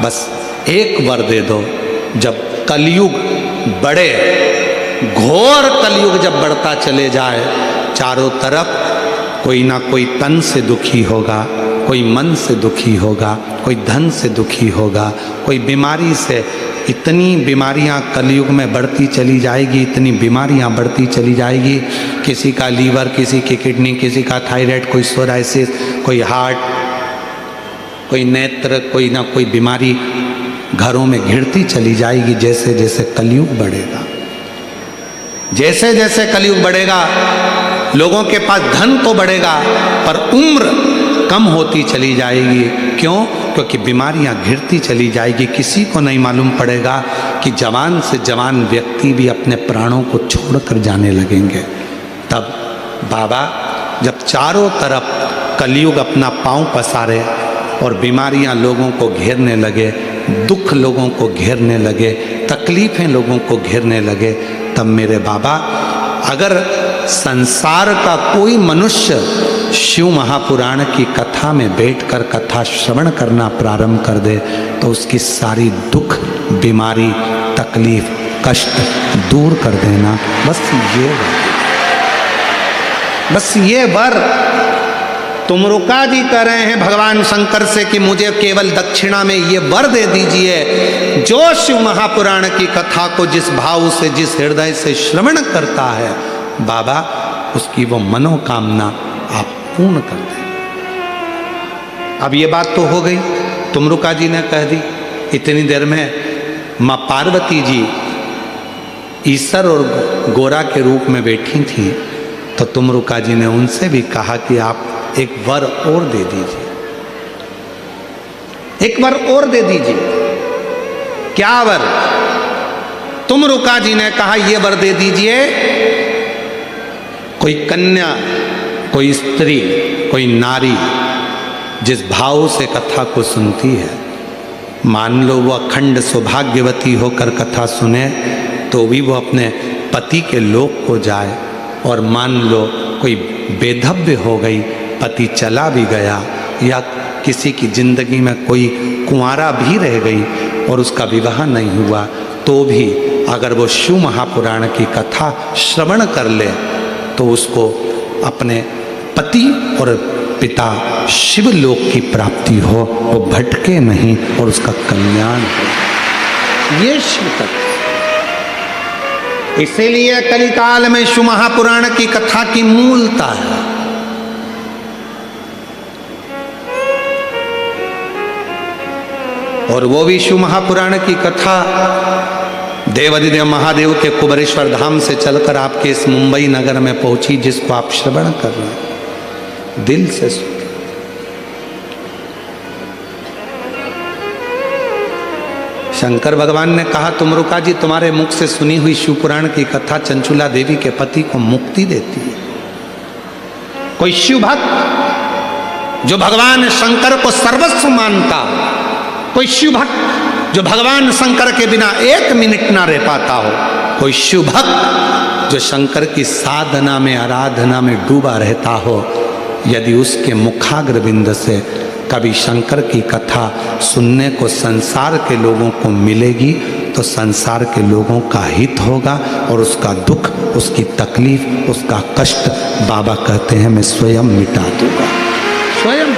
बस एक वर दे दो, जब कलयुग बढ़े, घोर कलयुग जब बढ़ता चले जाए, चारों तरफ कोई ना कोई तन से दुखी होगा, कोई मन से दुखी होगा, कोई धन से दुखी होगा, कोई बीमारी से, इतनी बीमारियां कलयुग में बढ़ती चली जाएगी, इतनी बीमारियां बढ़ती चली जाएगी। किसी का लीवर, किसी की किडनी, किसी का थायराइड, कोई सोराइसिस, कोई हार्ट, कोई नेत्र, कोई ना कोई बीमारी घरों में घिरती चली जाएगी जैसे जैसे कलयुग बढ़ेगा। जैसे जैसे कलयुग बढ़ेगा, लोगों के पास धन तो बढ़ेगा पर उम्र कम होती चली जाएगी। क्यों? क्योंकि बीमारियां घिरती चली जाएगी। किसी को नहीं मालूम पड़ेगा कि जवान से जवान व्यक्ति भी अपने प्राणों को छोड़कर जाने लगेंगे। तब बाबा जब चारों तरफ कलयुग अपना पांव पसारे और बीमारियां लोगों को घेरने लगे, दुख लोगों को घेरने लगे, तकलीफें लोगों को घेरने लगे, तब मेरे बाबा अगर संसार का कोई मनुष्य शिव महापुराण की कथा में बैठकर कथा श्रवण करना प्रारंभ कर दे तो उसकी सारी दुख, बीमारी, तकलीफ, कष्ट दूर कर देना। बस ये वर तुमरुका जी कह रहे हैं भगवान शंकर से कि मुझे केवल दक्षिणा में ये वर दे दीजिए, जो शिव महापुराण की कथा को जिस भाव से, जिस हृदय से श्रवण करता है बाबा, उसकी वो मनोकामना आप पूर्ण कर दें। अब ये बात तो हो गई, तुमरुका जी ने कह दी। इतनी देर में माँ पार्वती जी ईश्वर और गोरा के रूप में बैठी थी, तो तुमरुका जी ने उनसे भी कहा कि आप एक वर और दे दीजिए, एक वर और दे दीजिए। क्या वर? तुमरुका जी ने कहा ये वर दे दीजिए, कोई कन्या, कोई स्त्री, कोई नारी जिस भाव से कथा को सुनती है, मान लो वो अखंड सौभाग्यवती होकर कथा सुने तो भी वो अपने पति के लोक को जाए, और मान लो कोई बेधव्य हो गई, पति चला भी गया, या किसी की जिंदगी में कोई कुंवारा भी रह गई और उसका विवाह नहीं हुआ, तो भी अगर वो शिव महापुराण की कथा श्रवण कर ले तो उसको अपने पति और पिता शिवलोक की प्राप्ति हो, वो भटके नहीं और उसका कल्याण हो। ये शिव तत्व। इसीलिए कलिकाल में शिव महापुराण की कथा की मूलता है। और वो भी शिव महापुराण की कथा देवादिदेव महादेव के कुबेरेश्वर धाम से चलकर आपके इस मुंबई नगर में पहुंची, जिसको आप श्रवण कर रहे हैं, दिल से सुन। शंकर भगवान ने कहा तुमरुका जी, तुम्हारे मुख से सुनी हुई शिव पुराण की कथा चंचुला देवी के पति को मुक्ति देती है। कोई शिव भक्त जो भगवान शंकर को सर्वस्व मानता, कोई शिव भक्त जो भगवान शंकर के बिना एक मिनट ना रह पाता हो, कोई शिव भक्त जो शंकर की साधना में, आराधना में डूबा रहता हो, यदि उसके मुखाग्रविंद से कभी शंकर की कथा सुनने को संसार के लोगों को मिलेगी तो संसार के लोगों का हित होगा, और उसका दुख, उसकी तकलीफ, उसका कष्ट बाबा कहते हैं मैं स्वयं मिटा दूंगा, स्वयं।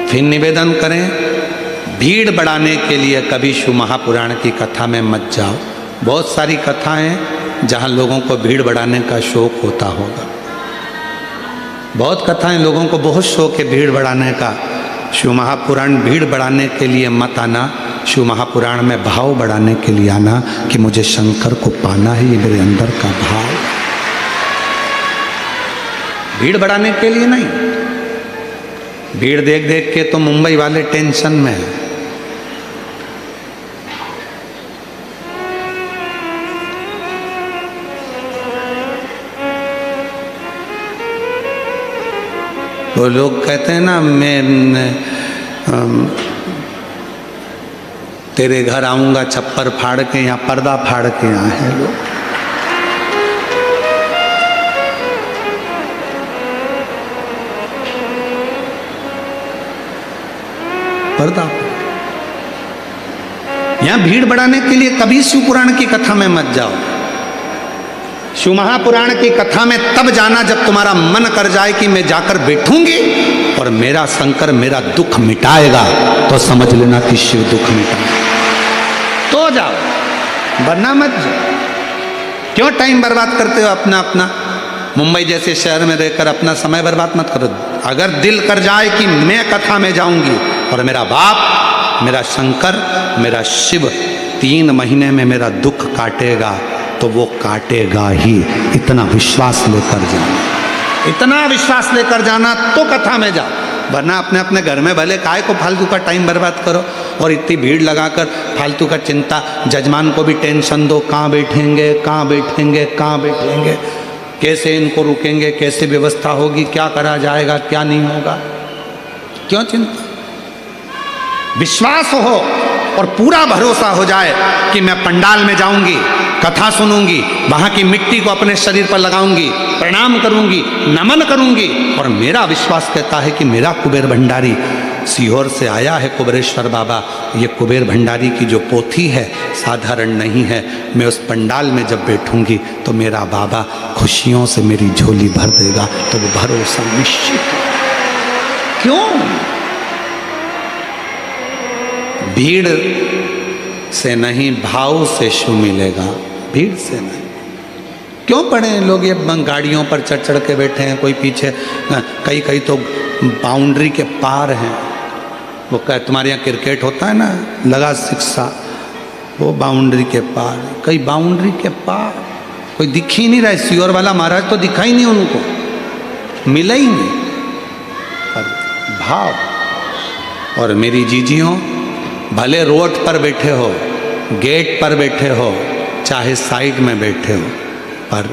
फिर निवेदन करें, भीड़ बढ़ाने के लिए कभी शिव महापुराण की कथा में मत जाओ। बहुत सारी कथाएं जहां लोगों को भीड़ बढ़ाने का शौक होता होगा, बहुत कथाएं लोगों को बहुत शौक है भीड़ बढ़ाने का। शिव महापुराण भीड़ बढ़ाने के लिए मत आना, शिव महापुराण में भाव बढ़ाने के लिए आना कि मुझे शंकर को पाना है, ये मेरे अंदर का भाव। भीड़ बढ़ाने के लिए नहीं। भीड़ देख देख के तो मुंबई वाले टेंशन में हैं। वो लोग कहते हैं ना, मैं तेरे घर आऊंगा छप्पर फाड़ के, या पर्दा फाड़ के आए हैं लोग। पर्दा। यहां भीड़ बढ़ाने के लिए कभी शिव पुराण की कथा में मत जाओ। शिव महापुराण की कथा में तब जाना जब तुम्हारा मन कर जाए कि मैं जाकर बैठूंगी और मेरा शंकर मेरा दुख मिटाएगा, तो समझ लेना कि शिव दुख मिटाएगा, तो जाओ, वरना मत जाओ। क्यों टाइम बर्बाद करते हो अपना? मुंबई जैसे शहर में रहकर अपना समय बर्बाद मत करो। अगर दिल कर जाए कि मैं कथा में जाऊंगी और मेरा बाप, मेरा शंकर, मेरा शिव 3 महीने में मेरा दुख काटेगा, तो वो काटेगा ही। इतना विश्वास लेकर जाना, इतना विश्वास लेकर जाना तो कथा में जाओ, वरना अपने अपने घर में भले काहे को फालतू का टाइम बर्बाद करो और इतनी भीड़ लगाकर फालतू का चिंता। जजमान को भी टेंशन दो, कहाँ बैठेंगे, कहाँ बैठेंगे, कहाँ बैठेंगे, कैसे इनको रुकेंगे, कैसे व्यवस्था होगी, क्या करा जाएगा, क्या नहीं होगा, क्यों चिंता? विश्वास हो और पूरा भरोसा हो जाए कि मैं पंडाल में जाऊंगी, कथा सुनूंगी, वहां की मिट्टी को अपने शरीर पर लगाऊंगी, प्रणाम करूंगी, नमन करूंगी, और मेरा विश्वास कहता है कि मेरा कुबेर भंडारी सीहोर से आया है, कुबेरेश्वर बाबा, ये कुबेर भंडारी की जो पोथी है साधारण नहीं है। मैं उस पंडाल में जब बैठूंगी तो मेरा बाबा खुशियों से मेरी झोली भर देगा, तो वो भरोसा निश्चित है। क्यों? भीड़ से नहीं, भाव से शिव मिलेगा, भीड़ से नहीं। क्यों पड़े लोग ये गाड़ियों पर चढ़ चढ़ के बैठे हैं, कोई पीछे, कई तो बाउंड्री के पार हैं। वो क्या तुम्हारे यहाँ क्रिकेट होता है ना, लगा शिक्षा, वो बाउंड्री के पार, कई बाउंड्री के पार, कोई दिख ही नहीं रहा है। सीहोर वाला महाराज तो दिखा ही नहीं, उनको मिला ही नहीं। पर भाव। और मेरी जीजियों, भले रोड पर बैठे हो, गेट पर बैठे हो, चाहे साइड में बैठे हो, पर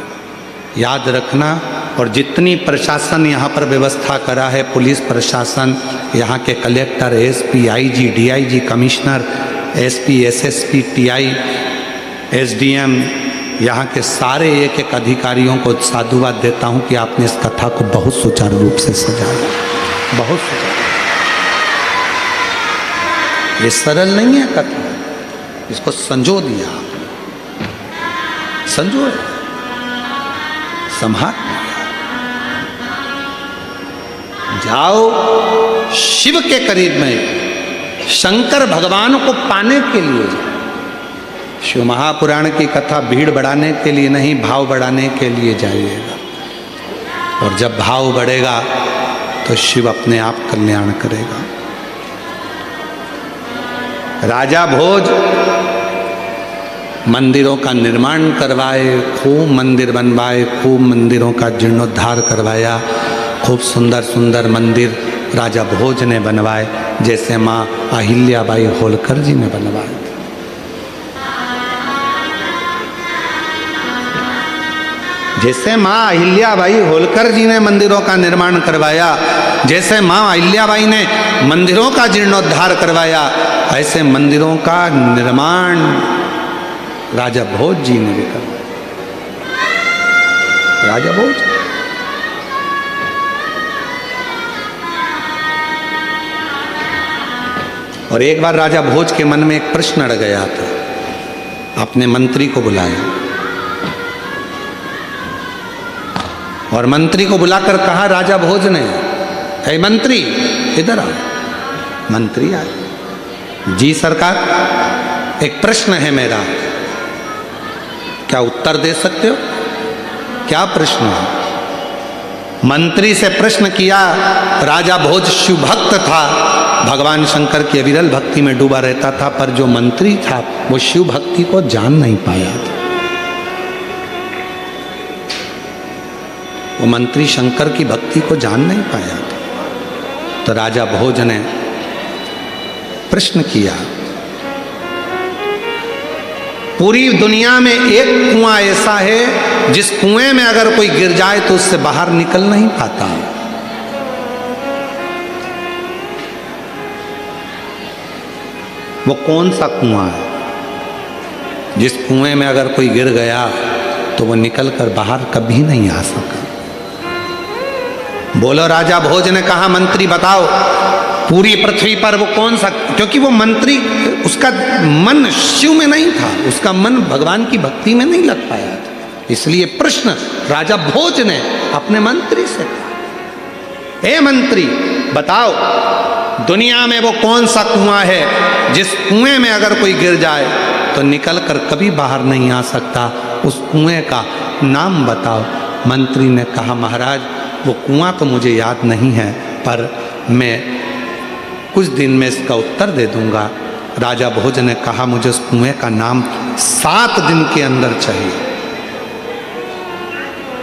याद रखना, और जितनी प्रशासन यहाँ पर व्यवस्था करा है, पुलिस प्रशासन, यहाँ के collector, SP, IG, DIG, commissioner, SP, SSP, TI, SDM, यहाँ के सारे एक एक अधिकारियों को साधुवाद देता हूँ कि आपने इस कथा को बहुत सुचारू रूप से सजाया, बहुत सुचारू। ये सरल नहीं है कथा, इसको संजो दिया, संजो, संभाल। जाओ शिव के करीब में, शंकर भगवान को पाने के लिए जाओ। शिव महापुराण की कथा भीड़ बढ़ाने के लिए नहीं, भाव बढ़ाने के लिए जाइएगा। और जब भाव बढ़ेगा तो शिव अपने आप कल्याण करेगा। राजा भोज मंदिरों का निर्माण करवाए, खूब मंदिर बनवाए, खूब मंदिरों का जीर्णोद्धार करवाया, खूब सुंदर सुंदर मंदिर राजा भोज ने बनवाए, जैसे माँ अहिल्याबाई होलकर जी ने बनवाए। जैसे माँ अहिल्याबाई होलकर जी ने मंदिरों का निर्माण करवाया, जैसे माँ अहिल्याबाई ने मंदिरों का जीर्णोद्धार करवाया, ऐसे मंदिरों का निर्माण राजा भोज जी ने भी करवाया। राजा भोज। और एक बार राजा भोज के मन में एक प्रश्न अड़ गया था, अपने मंत्री को बुलाया और मंत्री को बुलाकर कहा राजा भोज ने, हे मंत्री इधर आओ। मंत्री आए, जी सरकार, एक प्रश्न है मेरा, क्या उत्तर दे सकते हो? क्या प्रश्न है? मंत्री से प्रश्न किया। राजा भोज शिव भक्त था, भगवान शंकर की अविरल भक्ति में डूबा रहता था, पर जो मंत्री था वो शिव भक्ति को जान नहीं पाया था। वो मंत्री शंकर की भक्ति को जान नहीं पाया था। तो राजा भोज ने प्रश्न किया, पूरी दुनिया में एक कुआं ऐसा है जिस कुएं में अगर कोई गिर जाए तो उससे बाहर निकल नहीं पाता। वो कौन सा कुआं है जिस कुएं में अगर कोई गिर गया तो वो निकल कर बाहर कभी नहीं आ सका? बोलो। राजा भोज ने कहा, मंत्री बताओ। पूरी पृथ्वी पर वो कौन सा, क्योंकि वो मंत्री, उसका मन शिव में नहीं था, उसका मन भगवान की भक्ति में नहीं लग पाया था। इसलिए प्रश्न राजा भोज ने अपने मंत्री से कहा, हे मंत्री बताओ, दुनिया में वो कौन सा कुआं है जिस कुएं में अगर कोई गिर जाए तो निकल कर कभी बाहर नहीं आ सकता, उस कुएं का नाम बताओ। मंत्री ने कहा, महाराज वो कुआं तो मुझे याद नहीं है, पर मैं कुछ दिन में इसका उत्तर दे दूंगा। राजा भोज ने कहा, मुझे उस कुएं का नाम 7 दिन के अंदर चाहिए।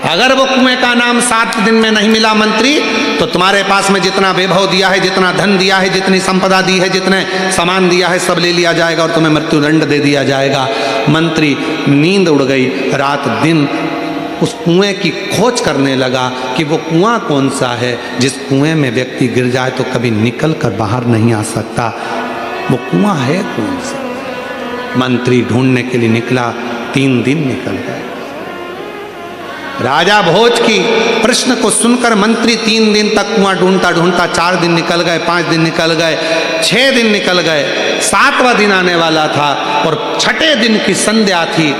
अगर वो कुएं का नाम 7 दिन में नहीं मिला मंत्री, तो तुम्हारे पास में जितना वैभव दिया है, जितना धन दिया है, जितनी संपदा दी है, जितने सामान दिया है, सब ले लिया जाएगा और तुम्हें मृत्युदंड दे दिया जाएगा। मंत्री नींद उड़ गई, रात दिन उस कुएं की खोज करने लगा कि वो कुआं कौन सा है जिस कुएं में व्यक्ति गिर जाए तो कभी निकल कर बाहर नहीं आ सकता, वो कुआं है कौन सा। मंत्री ढूंढने के लिए निकला, 3 दिन निकल गए। राजा भोज की प्रश्न को सुनकर मंत्री 3 दिन तक कुआं ढूंढता ढूंढता 4 दिन निकल गए, 5 दिन निकल गए, 6 दिन निकल गए, 7वां दिन आने वाला था और 6ठे दिन की संध्या थी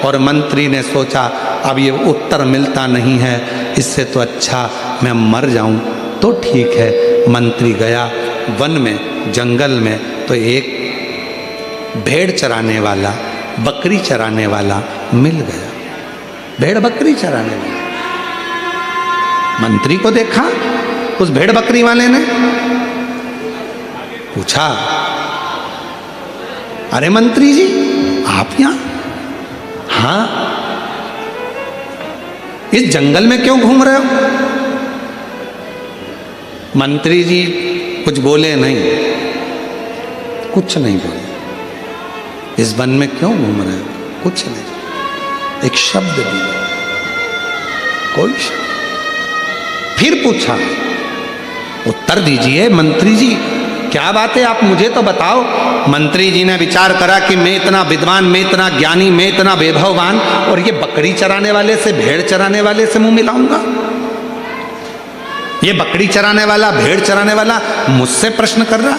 और मंत्री ने सोचा अब ये उत्तर मिलता नहीं है, इससे तो अच्छा मैं मर जाऊं तो ठीक है। मंत्री गया वन में, जंगल में, तो एक भेड़ चराने वाला, बकरी चराने वाला मिल गया। भेड़ बकरी चराने वाला मंत्री को देखा, उस भेड़ बकरी वाले ने पूछा, अरे मंत्री जी आप यहां? हाँ, इस जंगल में क्यों घूम रहे हो? मंत्री जी कुछ बोले नहीं, कुछ नहीं बोले। इस वन में क्यों घूम रहे हो? कुछ नहीं, एक शब्द भी, कोई शब्द। फिर पूछा, उत्तर दीजिए मंत्री जी, क्या बात है, आप मुझे तो बताओ। मंत्री जी ने विचार करा कि मैं इतना विद्वान, मैं इतना ज्ञानी, मैं इतना वैभववान, और ये बकरी चराने वाले से, भेड़ चराने वाले से मुंह मिलाऊंगा? ये बकरी चराने वाला, भेड़ चराने वाला मुझसे प्रश्न कर रहा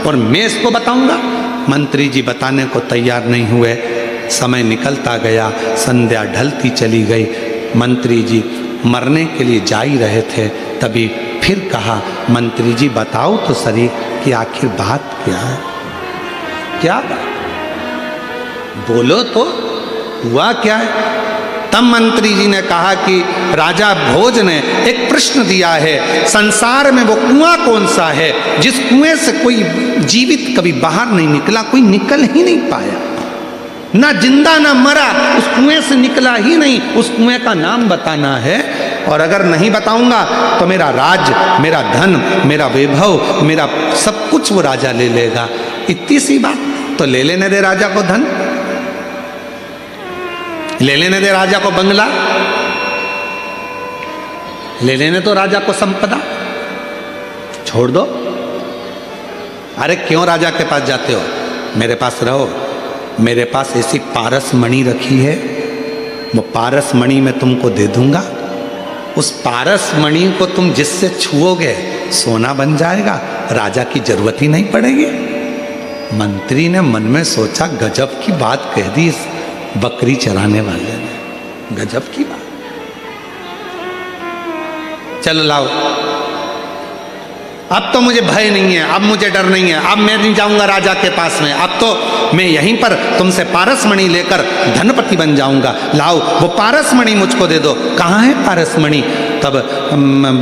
और मैं इसको बताऊंगा? मंत्री जी बताने को तैयार नहीं हुए। समय निकलता गया, संध्या ढलती चली गई। मंत्री जी मरने के लिए जा ही रहे थे, तभी फिर कहा, मंत्री जी बताओ तो सही कि आखिर बात क्या है, क्या बात, बोलो तो, हुआ क्या है? तब मंत्री जी ने कहा कि राजा भोज ने एक प्रश्न दिया है, संसार में वो कुआं कौन सा है जिस कुएं से कोई जीवित कभी बाहर नहीं निकला, कोई निकल ही नहीं पाया, ना जिंदा ना मरा, उस कुएं से निकला ही नहीं। उस कुएं का नाम बताना है, और अगर नहीं बताऊंगा तो मेरा राज, मेरा धन, मेरा वैभव, मेरा सब कुछ वो राजा ले लेगा। इतनी सी बात, तो ले लेने दे राजा को धन, ले लेने दे राजा को बंगला, ले लेने तो राजा को संपदा, छोड़ दो। अरे क्यों राजा के पास जाते हो? मेरे पास रहो, मेरे पास ऐसी पारस मणि रखी है, वो पारस मणि मैं तुमको दे दूंगा। उस पारस मणि को तुम जिससे छुओगे सोना बन जाएगा, राजा की जरूरत ही नहीं पड़ेगी। मंत्री ने मन में सोचा, गजब की बात कह दी इस बकरी चराने वाले ने, गजब की बात। चलो लाओ, अब तो मुझे भय नहीं है, अब मुझे डर नहीं है, अब मैं नहीं जाऊंगा राजा के पास में, अब तो मैं यहीं पर तुमसे पारसमणि लेकर धनपति बन जाऊंगा। लाओ वो पारसमणि मुझको दे दो। कहाँ है पारसमणि? तब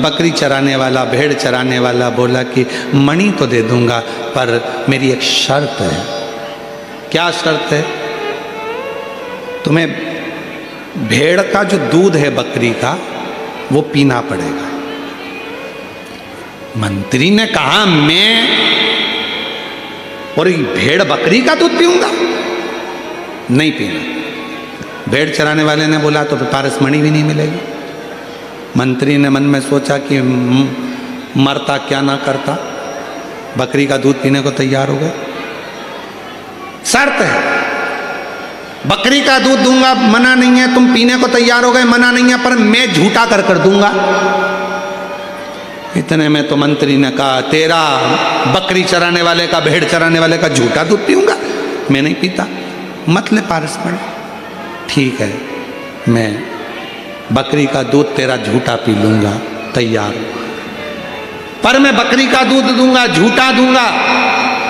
बकरी चराने वाला, भेड़ चराने वाला बोला कि मणि तो दे दूंगा, पर मेरी एक शर्त है। क्या शर्त है? तुम्हें भेड़ का जो दूध है बकरी का, वो पीना पड़ेगा। मंत्री ने कहा, मैं और भेड़ बकरी का दूध पीऊंगा? नहीं पीना। भेड़ चराने वाले ने बोला तो फिर पारसमणि भी नहीं मिलेगी। मंत्री ने मन में सोचा कि मरता क्या ना करता, बकरी का दूध पीने को तैयार हो गए। शर्त है, बकरी का दूध दूंगा, मना नहीं है, तुम पीने को तैयार हो गए, मना नहीं है, पर मैं झूठा कर दूंगा। इतने में तो मंत्री ने कहा, तेरा बकरी चराने वाले का, भेड़ चराने वाले का झूठा दूध पीऊंगा? मैं नहीं पीता, मत ले पारसमणि। ठीक है, मैं बकरी का दूध तेरा झूठा पी लूंगा, तैयार। पर मैं बकरी का दूध दूंगा, झूठा दूंगा,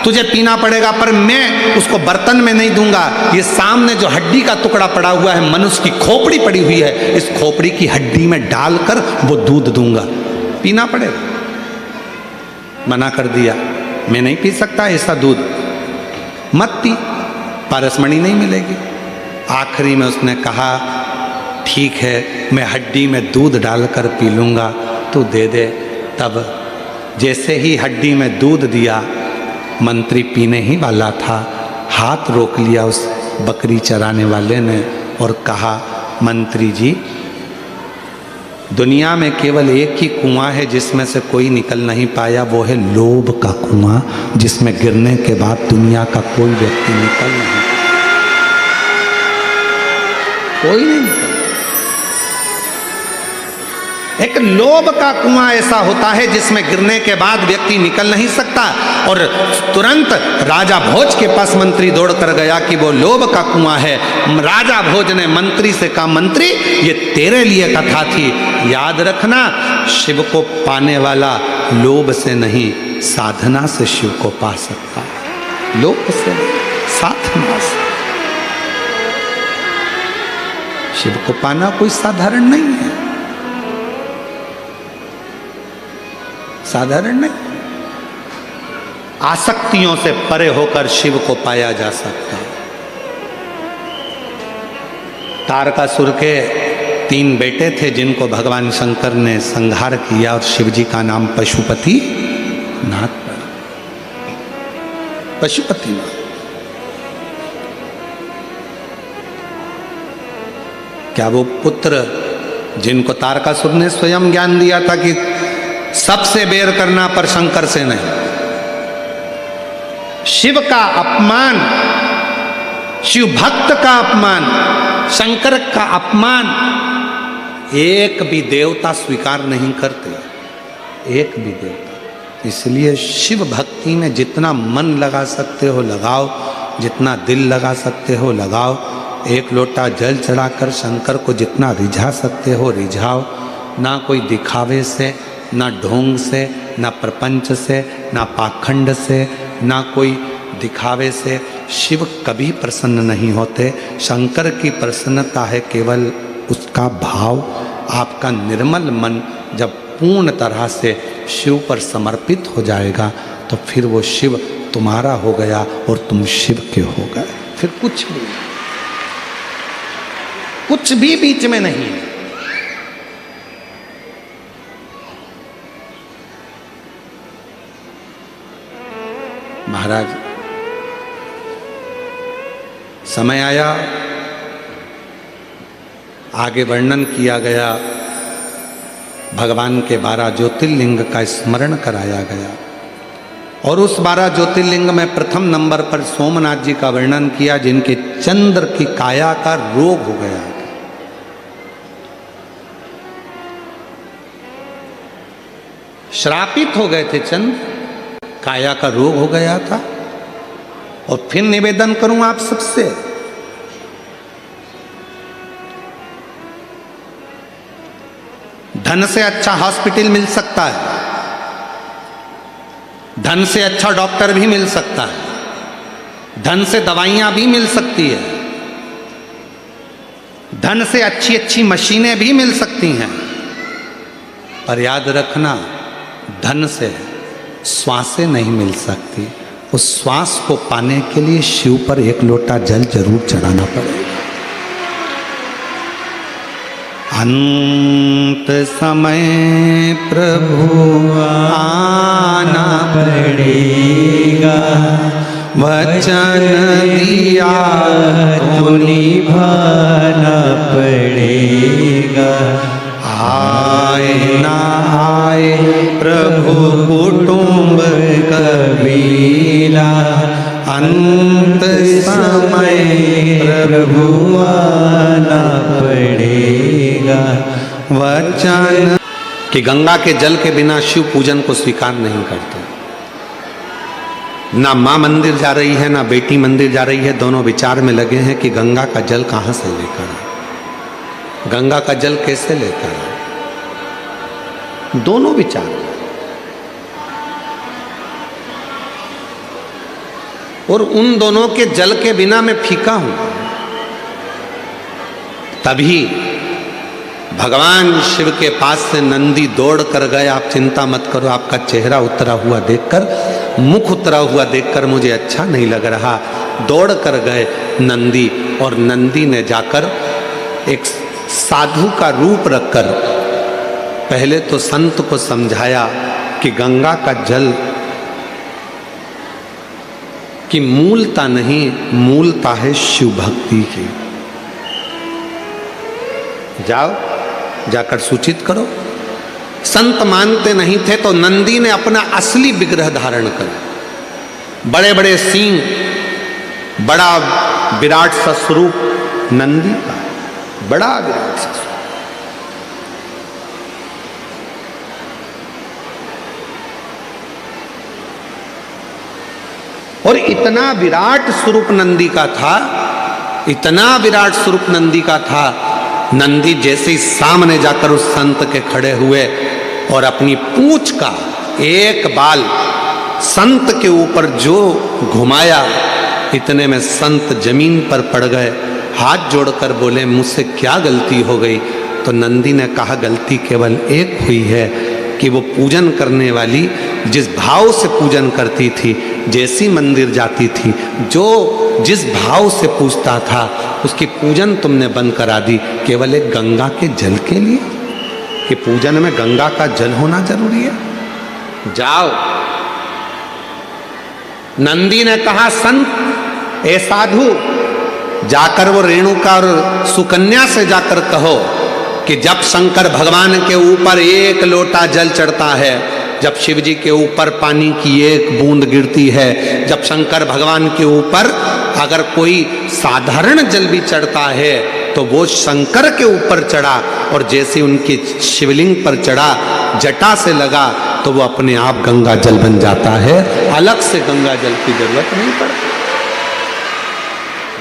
तुझे पीना पड़ेगा, पर मैं उसको बर्तन में नहीं दूंगा। ये सामने जो हड्डी का टुकड़ा पड़ा हुआ है, मनुष्य की खोपड़ी पड़ी हुई है, इस खोपड़ी की हड्डी में डालकर वो दूध दूंगा, पीना पड़ेगा। मना कर दिया, मैं नहीं पी सकता ऐसा दूध, मत पी, पारसमणि नहीं मिलेगी। आखिरी में उसने कहा, ठीक है, मैं हड्डी में दूध डालकर पी लूंगा, तू दे दे। तब जैसे ही हड्डी में दूध दिया, मंत्री पीने ही वाला था, हाथ रोक लिया उस बकरी चराने वाले ने और कहा, मंत्री जी, दुनिया में केवल एक ही कुआं है जिसमें से कोई निकल नहीं पाया, वो है लोभ का कुआं, जिसमें गिरने के बाद दुनिया का कोई व्यक्ति निकल नहीं, कोई नहीं निकल। एक लोभ का कुआं ऐसा होता है जिसमें गिरने के बाद व्यक्ति निकल नहीं सकता। और तुरंत राजा भोज के पास मंत्री दौड़ कर गया कि वो लोभ का कुआं है। राजा भोज ने मंत्री से कहा, मंत्री, ये तेरे लिए कथा थी, याद रखना, शिव को पाने वाला लोभ से नहीं, साधना से शिव को पा सकता है, लोभ से, साधना से। शिव को पाना कोई साधारण नहीं है, साधारण नहीं। आसक्तियों से परे होकर शिव को पाया जा सकता है। तारकासुर के 3 बेटे थे जिनको भगवान शंकर ने संहार किया और शिव जी का नाम पशुपति नाथ पड़ा। पशुपति नाथ। क्या वो पुत्र जिनको तारकासुर ने स्वयं ज्ञान दिया था कि सबसे बेर करना पर शंकर से नहीं, शिव का अपमान, शिव भक्त का अपमान, शंकर का अपमान एक भी देवता स्वीकार नहीं करते, एक भी देवता। इसलिए शिव भक्ति में जितना मन लगा सकते हो लगाओ, जितना दिल लगा सकते हो लगाओ। एक लोटा जल चढ़ाकर शंकर को जितना रिझा सकते हो रिझाओ। ना कोई दिखावे से, ना ढोंग से, ना प्रपंच से, ना पाखंड से, ना कोई दिखावे से शिव कभी प्रसन्न नहीं होते। शंकर की प्रसन्नता है केवल उसका भाव। आपका निर्मल मन जब पूर्ण तरह से शिव पर समर्पित हो जाएगा तो फिर वो शिव तुम्हारा हो गया और तुम शिव के हो गए। फिर कुछ भी बीच में नहीं है। महाराज, समय आया, आगे वर्णन किया गया, भगवान के 12 ज्योतिर्लिंग का स्मरण कराया गया और उस 12 ज्योतिर्लिंग में प्रथम नंबर पर सोमनाथ जी का वर्णन किया, जिनके चंद्र की काया का रोग हो गया। श्रापित हो गए थे चंद्र, काया का रोग हो गया था। और फिर निवेदन करूं आप सबसे, धन से अच्छा हॉस्पिटल मिल सकता है, धन से अच्छा डॉक्टर भी मिल सकता है, धन से दवाइयां भी मिल सकती है, धन से अच्छी अच्छी मशीनें भी मिल सकती हैं, पर याद रखना, धन से श्वासें नहीं मिल सकती। उस श्वास को पाने के लिए शिव पर एक लोटा जल जरूर चढ़ाना पड़ेगा। अंत समय प्रभु आना पड़ेगा, वचन दिया तो निभाना पड़ेगा। आए ना आए प्रभु कुटुंब कबीला, अंत समय प्रभु आना पड़ेगा, वचन कि गंगा के जल के बिना शिव पूजन को स्वीकार नहीं करते। ना माँ मंदिर जा रही है, ना बेटी मंदिर जा रही है, दोनों विचार में लगे हैं कि गंगा का जल कहाँ से लेकर आए, गंगा का जल कैसे लेकर आए, दोनों विचार। और उन दोनों के जल के बिना मैं फीका हूं। तभी भगवान शिव के पास से नंदी दौड़ कर गए। आप चिंता मत करो, आपका चेहरा उतरा हुआ देखकर, मुख उतरा हुआ देखकर मुझे अच्छा नहीं लग रहा। दौड़ कर गए नंदी, और नंदी ने जाकर एक साधु का रूप रखकर पहले तो संत को समझाया कि गंगा का जल की मूलता नहीं, मूलता है शिव भक्ति की। जाओ जाकर सूचित करो। संत मानते नहीं थे तो नंदी ने अपना असली विग्रह धारण कर, बड़े बड़े सींग, बड़ा विराट सा स्वरूप नंदी का, बड़ा विराट सा स्वरूप। और इतना विराट स्वरूप नंदी का था, इतना विराट स्वरूप नंदी का था। नंदी जैसे ही सामने जाकर उस संत के खड़े हुए और अपनी पूंछ का एक बाल संत के ऊपर जो घुमाया, इतने में संत जमीन पर पड़ गए, हाथ जोड़कर बोले मुझसे क्या गलती हो गई। तो नंदी ने कहा गलती केवल एक हुई है कि वो पूजन करने वाली जिस भाव से पूजन करती थी, जैसी मंदिर जाती थी, जो जिस भाव से पूजता था, उसकी पूजन तुमने बंद करा दी केवल एक गंगा के जल के लिए, कि पूजन में गंगा का जल होना जरूरी है। जाओ। नंदी ने कहा संत ए साधु, जाकर वो रेणुका और सुकन्या से जाकर कहो कि जब शंकर भगवान के ऊपर एक लोटा जल चढ़ता है, जब शिव जी के ऊपर पानी की एक बूंद गिरती है, जब शंकर भगवान के ऊपर अगर कोई साधारण जल भी चढ़ता है तो वो शंकर के ऊपर चढ़ा, और जैसे उनके शिवलिंग पर चढ़ा, जटा से लगा, तो वो अपने आप गंगा जल बन जाता है, अलग से गंगा जल की जरूरत नहीं पड़ती।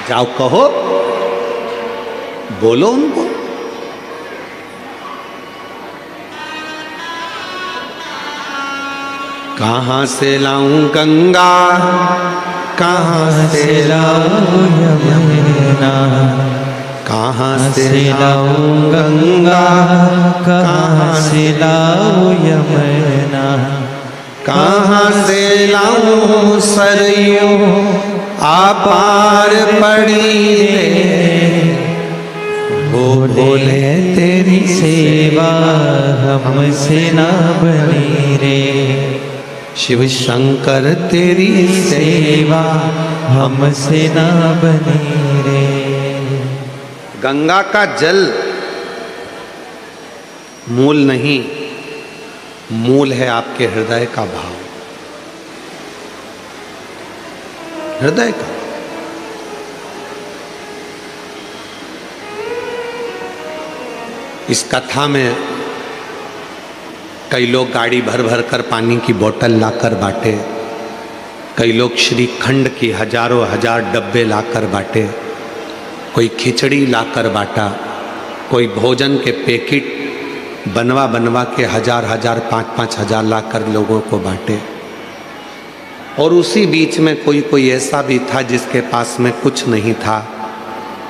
जाओ कहो, बोलो उनको। कहाँ से लाऊं गंगा, कहाँ से लाऊं यमुना, कहाँ से लाऊं गंगा, कहाँ से लाऊं यमुना, कहाँ से लाऊं सरयू आपार पड़ी रे, बोले तेरी सेवा हमसे ना बनी रे, शिव शंकर तेरी सेवा हमसे ना बनी रे। गंगा का जल मूल नहीं, मूल है आपके हृदय का भाव, हृदय का। इस कथा में कई लोग गाड़ी भर भर कर पानी की बोतल लाकर बांटे, कई लोग श्रीखंड की हजारों हजार डब्बे लाकर बांटे, कोई खिचड़ी लाकर बांटा, कोई भोजन के पैकेट बनवा बनवा के हजार हजार 5-5 हजार लाकर लोगों को बांटे। और उसी बीच में कोई ऐसा भी था जिसके पास में कुछ नहीं था,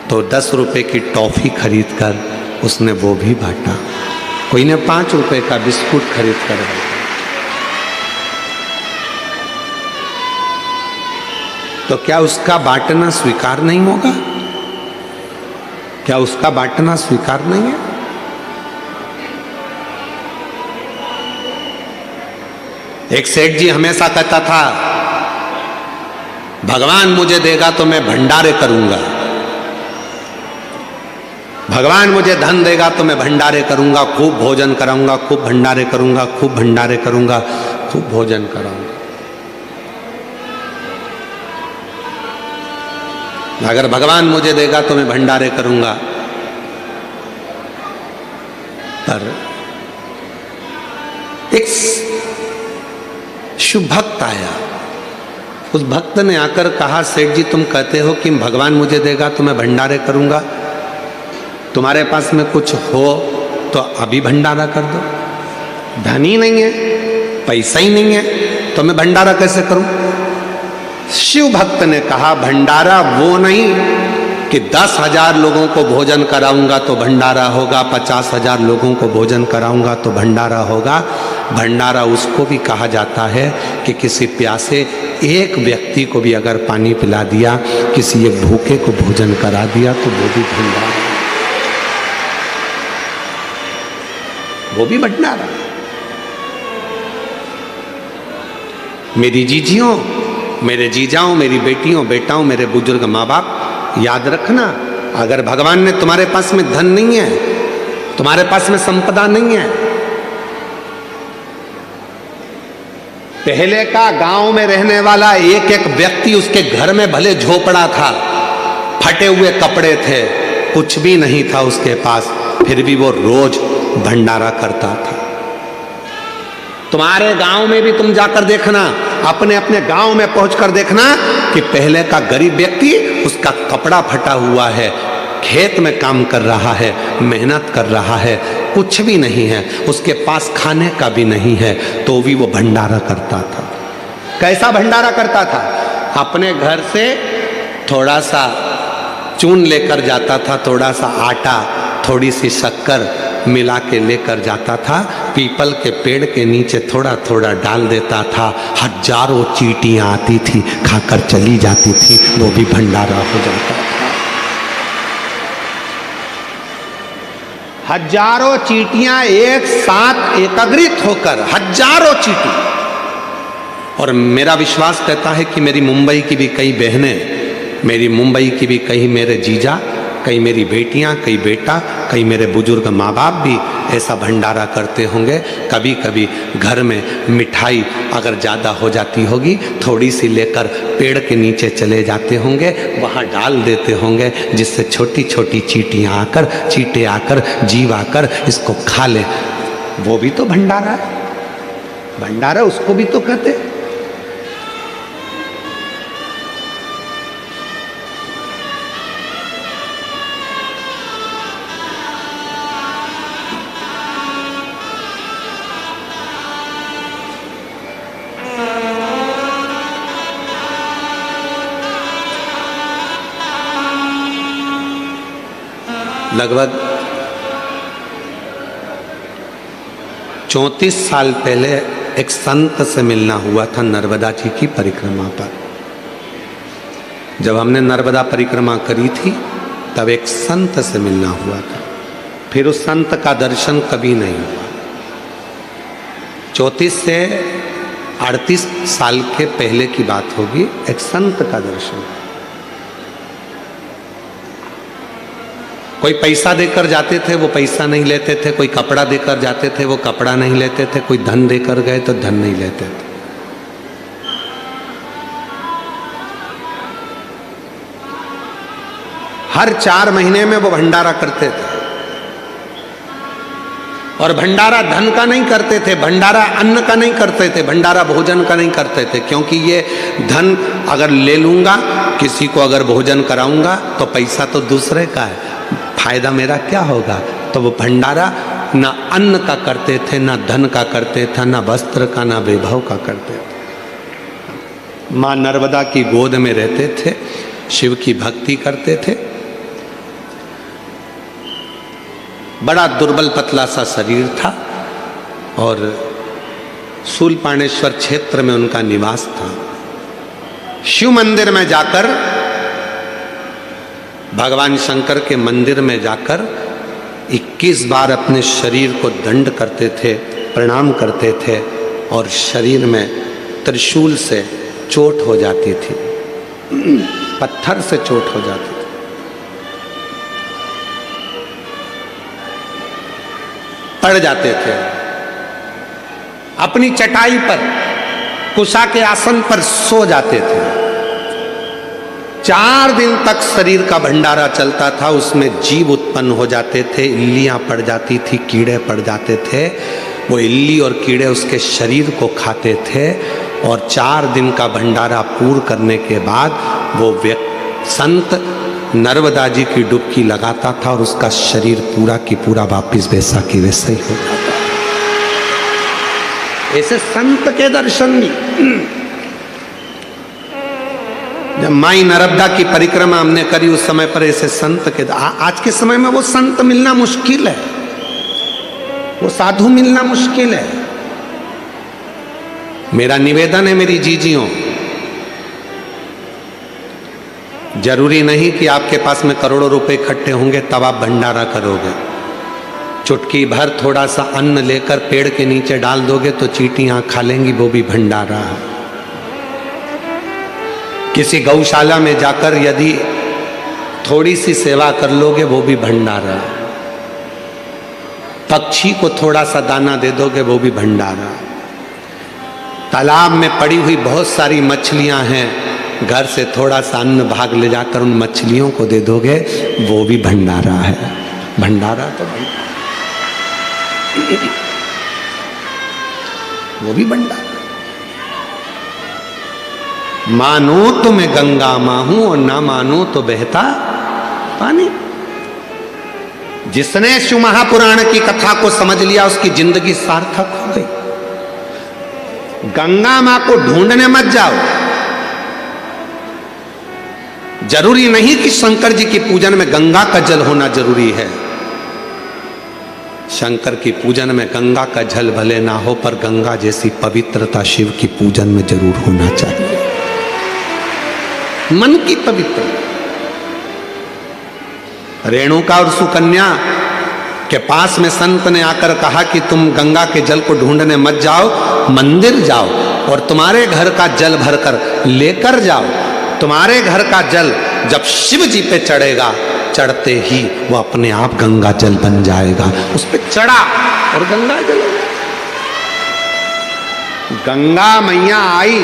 तो 10 रुपए की टॉफी खरीद कर उसने वो भी बांटा, कोई ने 5 रुपए का बिस्कुट खरीद कर बांटा। तो क्या उसका बांटना स्वीकार नहीं होगा? क्या उसका बांटना स्वीकार नहीं है? एक सेठ जी हमेशा कहता था, भगवान मुझे देगा तो मैं भंडारे करूंगा, भगवान मुझे धन देगा तो मैं भंडारे करूंगा, खूब भोजन कराऊंगा, खूब भंडारे करूंगा, खूब भंडारे करूंगा, खूब भोजन कराऊंगा। अगर भगवान मुझे देगा तो मैं भंडारे करूंगा, पर एक शुभ भक्त आया। उस भक्त ने आकर कहा, सेठ जी तुम कहते हो कि भगवान मुझे देगा तो मैं भंडारे करूंगा, तुम्हारे पास में कुछ हो तो अभी भंडारा कर दो। धन ही नहीं है, पैसा ही नहीं है, तो मैं भंडारा कैसे करूं? शिव भक्त ने कहा, भंडारा वो नहीं कि 10,000 लोगों को भोजन कराऊंगा तो भंडारा होगा, 50,000 लोगों को भोजन कराऊंगा तो भंडारा होगा। भंडारा उसको भी कहा जाता है कि किसी प्यासे एक व्यक्ति को भी अगर पानी पिला दिया, किसी एक भूखे को भोजन करा दिया तो वो भी भंडारा, वो भी भंडारा। मेरी जीजियों, मेरे जीजाओं, मेरी बेटियों, बेटाओं, मेरे बुजुर्ग माँ बाप, याद रखना, अगर भगवान ने तुम्हारे पास में धन नहीं है, तुम्हारे पास में संपदा नहीं है, पहले का गांव में रहने वाला एक एक व्यक्ति, उसके घर में भले झोपड़ा था, फटे हुए कपड़े थे, कुछ भी नहीं था उसके पास, फिर भी वो रोज भंडारा करता था। तुम्हारे गांव में भी तुम जाकर देखना, अपने अपने गांव में पहुंचकर देखना कि पहले का गरीब व्यक्ति, उसका कपड़ा फटा हुआ है, खेत में काम कर रहा है, मेहनत कर रहा है, कुछ भी नहीं है, उसके पास खाने का भी नहीं है, तो भी वो भंडारा करता था। कैसा भंडारा करता था? अपने घर से थोड़ा सा चून लेकर जाता था, थोड़ा सा आटा, थोड़ी सी शक्कर मिला के लेकर जाता था, पीपल के पेड़ के नीचे थोड़ा थोड़ा डाल देता था, हजारों चींटियां आती थी, खाकर चली जाती थी, वो भी भंडारा हो जाता था। हजारों चींटियां एक साथ एकत्रित होकर, हजारों चींटी। और मेरा विश्वास कहता है कि मेरी मुंबई की भी कई बहनें, मेरी मुंबई की भी कई मेरे जीजा, कई मेरी बेटियां, कई बेटा, कई मेरे बुजुर्ग माँ बाप भी ऐसा भंडारा करते होंगे। कभी कभी घर में मिठाई अगर ज़्यादा हो जाती होगी, थोड़ी सी लेकर पेड़ के नीचे चले जाते होंगे, वहाँ डाल देते होंगे, जिससे छोटी छोटी चींटियाँ आकर, चींटे आकर, जीव आकर इसको खा ले। वो भी तो भंडारा है, भंडारा उसको भी तो कहते। लगभग 34 साल पहले एक संत से मिलना हुआ था नर्मदा जी की परिक्रमा पर। जब हमने नर्मदा परिक्रमा करी थी तब एक संत से मिलना हुआ था, फिर उस संत का दर्शन कभी नहीं हुआ। 34 से 38 साल के पहले की बात होगी, एक संत का दर्शन। कोई पैसा देकर जाते थे, वो पैसा नहीं लेते थे, कोई कपड़ा देकर जाते थे, वो कपड़ा नहीं लेते थे, कोई धन देकर गए तो धन नहीं लेते थे। हर 4 महीने में वो भंडारा करते थे, और भंडारा धन का नहीं करते थे, भंडारा अन्न का नहीं करते थे, भंडारा भोजन का नहीं करते थे, क्योंकि ये धन अगर ले लूंगा, किसी को अगर भोजन कराऊंगा तो पैसा तो दूसरे का है, फायदा मेरा क्या होगा। तो वो भंडारा ना अन्न का करते थे, ना धन का करते थे, ना वस्त्र का, ना वैभव का करते थे। माँ नर्मदा की गोद में रहते थे, शिव की भक्ति करते थे। बड़ा दुर्बल पतला सा शरीर था और शूलपाणेश्वर क्षेत्र में उनका निवास था। शिव मंदिर में जाकर, भगवान शंकर के मंदिर में जाकर 21 बार अपने शरीर को दंड करते थे, प्रणाम करते थे, और शरीर में त्रिशूल से चोट हो जाती थी, पत्थर से चोट हो जाती थी। पड़ जाते थे, अपनी चटाई पर, कुशा के आसन पर सो जाते थे। 4 दिन तक शरीर का भंडारा चलता था, उसमें जीव उत्पन्न हो जाते थे, इल्लियां पड़ जाती थी, कीड़े पड़ जाते थे, वो इल्ली और कीड़े उसके शरीर को खाते थे और 4 दिन का भंडारा पूर्ण करने के बाद वो संत नर्मदा जी की डुबकी लगाता था और उसका शरीर पूरा की पूरा वापिस वैसा की वैसा ही हो जाता। ऐसे संत के दर्शन भी। जब माई नर्मदा की परिक्रमा हमने करी उस समय पर ऐसे संत के आज के समय में वो संत मिलना मुश्किल है, वो साधु मिलना मुश्किल है। मेरा निवेदन है मेरी जीजियों, जरूरी नहीं कि आपके पास में करोड़ों रुपए इकट्ठे होंगे तब आप भंडारा करोगे। चुटकी भर थोड़ा सा अन्न लेकर पेड़ के नीचे डाल दोगे तो चींटियां खा लेंगी, वो भी भंडारा है। किसी गौशाला में जाकर यदि थोड़ी सी सेवा कर लोगे वो भी भंडारा है। पक्षी को थोड़ा सा दाना दे दोगे वो भी भंडारा। तालाब में पड़ी हुई बहुत सारी मछलियां हैं, घर से थोड़ा सा अन्न भाग ले जाकर उन मछलियों को दे दोगे वो भी भंडारा है। भंडारा तो वो भी भंडारा। मानो तो मैं गंगा मां हूं और ना मानो तो बहता पानी। जिसने शिव महापुराण की कथा को समझ लिया उसकी जिंदगी सार्थक हो गई। गंगा मां को ढूंढने मत जाओ। जरूरी नहीं कि शंकर जी की पूजन में गंगा का जल होना जरूरी है। शंकर की पूजन में गंगा का जल भले ना हो पर गंगा जैसी पवित्रता शिव की पूजन में जरूर होना चाहिए। मन की पवित्रता। रेणुका और सुकन्या के पास में संत ने आकर कहा कि तुम गंगा के जल को ढूंढने मत जाओ, मंदिर जाओ और तुम्हारे घर का जल भरकर लेकर जाओ। तुम्हारे घर का जल जब शिव जी पे चढ़ेगा, चढ़ते ही वो अपने आप गंगा जल बन जाएगा। उस पे चढ़ा और गंगा जल। गंगा मैया आई,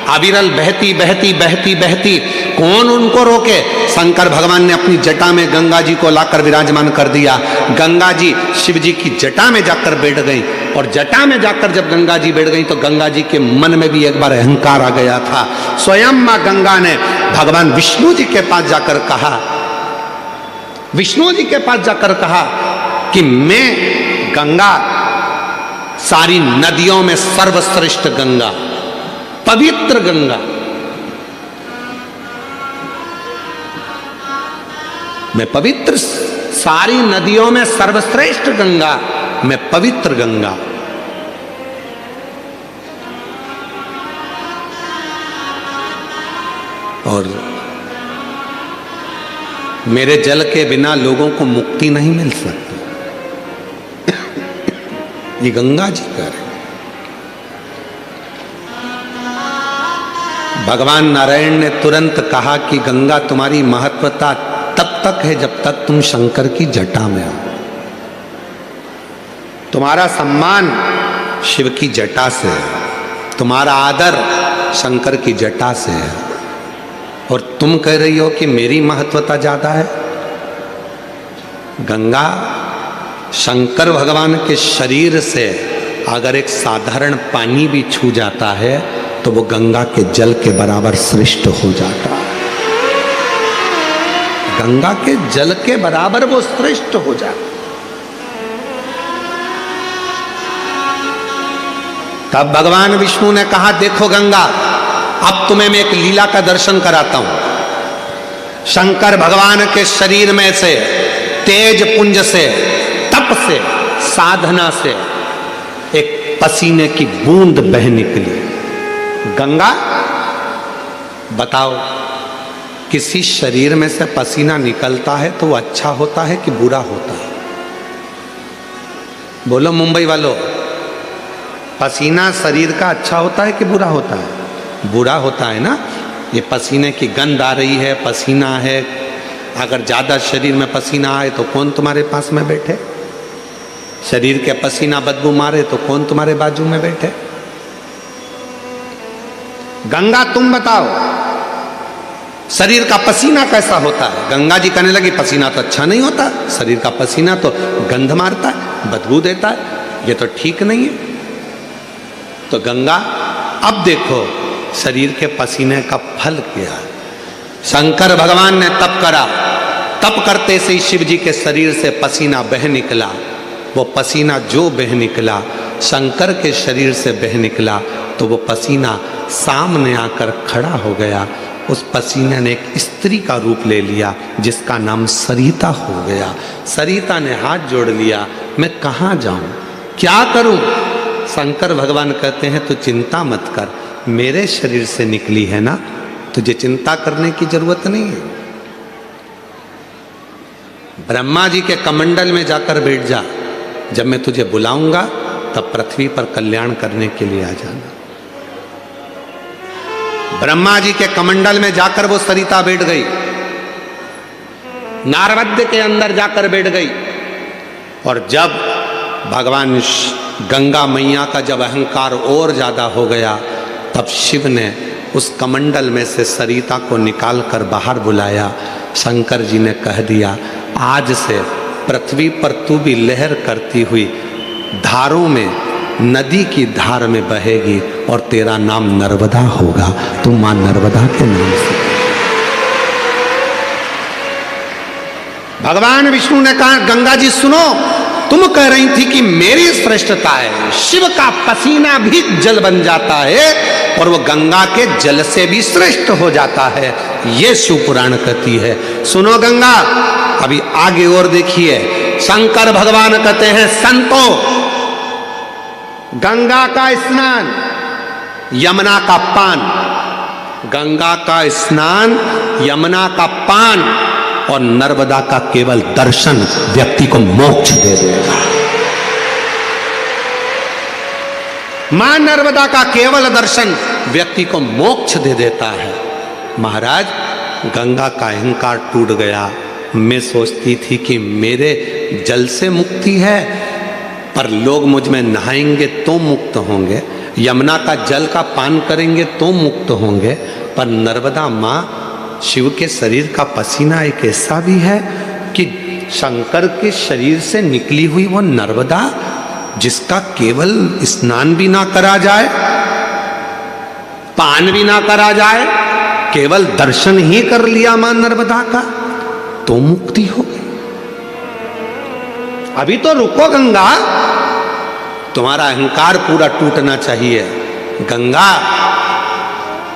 अविरल बहती बहती बहती बहती। कौन उनको रोके? शंकर भगवान ने अपनी जटा में गंगा जी को लाकर विराजमान कर दिया। गंगा जी शिव जी की जटा में जाकर बैठ गई और जटा में जाकर जब गंगा जी बैठ गई तो गंगा जी के मन में भी एक बार अहंकार आ गया था। स्वयं मां गंगा ने भगवान विष्णु जी के पास जाकर कहा, विष्णु जी के पास जाकर कहा कि मैं गंगा, सारी नदियों में सर्वश्रेष्ठ गंगा, पवित्र गंगा, मैं पवित्र, सारी नदियों में सर्वश्रेष्ठ गंगा, मैं पवित्र गंगा। और मेरे जल के बिना लोगों को मुक्ति नहीं मिल सकती। ये गंगा जी कह रहे। भगवान नारायण ने तुरंत कहा कि गंगा तुम्हारी महत्वता तब तक है जब तक तुम शंकर की जटा में हो। तुम्हारा सम्मान शिव की जटा से है, तुम्हारा आदर शंकर की जटा से है। और तुम कह रही हो कि मेरी महत्वता ज्यादा है। गंगा शंकर भगवान के शरीर से अगर एक साधारण पानी भी छू जाता है तो वो गंगा के जल के बराबर श्रेष्ठ हो जाता है। गंगा के जल के बराबर वो श्रेष्ठ हो जाता। तब भगवान विष्णु ने कहा, देखो गंगा, अब तुम्हें मैं एक लीला का दर्शन कराता हूं। शंकर भगवान के शरीर में से तेज पुंज से, तप से, साधना से एक पसीने की बूंद बह निकली। गंगा, बताओ, किसी शरीर में से पसीना निकलता है तो वो अच्छा होता है कि बुरा होता है? बोलो मुंबई वालों, पसीना शरीर का अच्छा होता है कि बुरा होता है? बुरा होता है ना। ये पसीने की गंध आ रही है, पसीना है। अगर ज्यादा शरीर में पसीना आए तो कौन तुम्हारे पास में बैठे? शरीर के पसीना बदबू मारे तो कौन तुम्हारे बाजू में बैठे? गंगा, तुम बताओ, शरीर का पसीना कैसा होता है? गंगा जी कहने लगी, पसीना तो अच्छा नहीं होता, शरीर का पसीना तो गंध मारता है, बदबू देता है। ये तो ठीक नहीं है। तो गंगा, अब देखो शरीर के पसीने का फल क्या है। शंकर भगवान ने तप करा, तप करते से ही शिव जी के शरीर से पसीना बह निकला। वो पसीना जो बह निकला शंकर के शरीर से बह निकला, तो वो पसीना सामने आकर खड़ा हो गया। उस पसीने ने एक स्त्री का रूप ले लिया जिसका नाम सरिता हो गया। सरिता ने हाथ जोड़ लिया, मैं कहाँ जाऊं, क्या करूं? शंकर भगवान कहते हैं तू चिंता मत कर, मेरे शरीर से निकली है ना, तुझे चिंता करने की जरूरत नहीं है। ब्रह्मा जी के कमंडल में जाकर बैठ जा, जब मैं तुझे बुलाऊंगा तब पृथ्वी पर कल्याण करने के लिए आ जाना। ब्रह्मा जी के कमंडल में जाकर वो सरिता बैठ गई, नारवद्य के अंदर जाकर बैठ गई। और जब भगवान गंगा मैया का जब अहंकार और ज्यादा हो गया, तब शिव ने उस कमंडल में से सरिता को निकाल कर बाहर बुलाया। शंकर जी ने कह दिया, आज से पृथ्वी पर तू भी लहर करती हुई धारों में, नदी की धार में बहेगी और तेरा नाम नर्मदा होगा। तू मां नर्मदा के नाम से। भगवान विष्णु ने कहा, गंगा जी सुनो, तुम कह रही थी कि मेरी श्रेष्ठता है, शिव का पसीना भी जल बन जाता है और वो गंगा के जल से भी श्रेष्ठ हो जाता है, ये शिव पुराण कहती है। सुनो गंगा, अभी आगे और देखिए। शंकर भगवान कहते हैं, संतो, गंगा का स्नान, यमुना का पान, गंगा का स्नान, यमुना का पान और नर्मदा का केवल दर्शन व्यक्ति को मोक्ष दे देगा। मां नर्मदा का केवल दर्शन व्यक्ति को मोक्ष दे देता है। महाराज, गंगा का अहंकार टूट गया। मैं सोचती थी कि मेरे जल से मुक्ति है, पर लोग मुझ में नहाएंगे तो मुक्त होंगे, यमुना का जल का पान करेंगे तो मुक्त होंगे, पर नर्मदा माँ शिव के शरीर का पसीना एक ऐसा भी है कि शंकर के शरीर से निकली हुई वो नर्मदा, जिसका केवल स्नान भी ना करा जाए, पान भी ना करा जाए, केवल दर्शन ही कर लिया मां नर्मदा का तो मुक्ति होगी। अभी तो रुको गंगा, तुम्हारा अहंकार पूरा टूटना चाहिए। गंगा,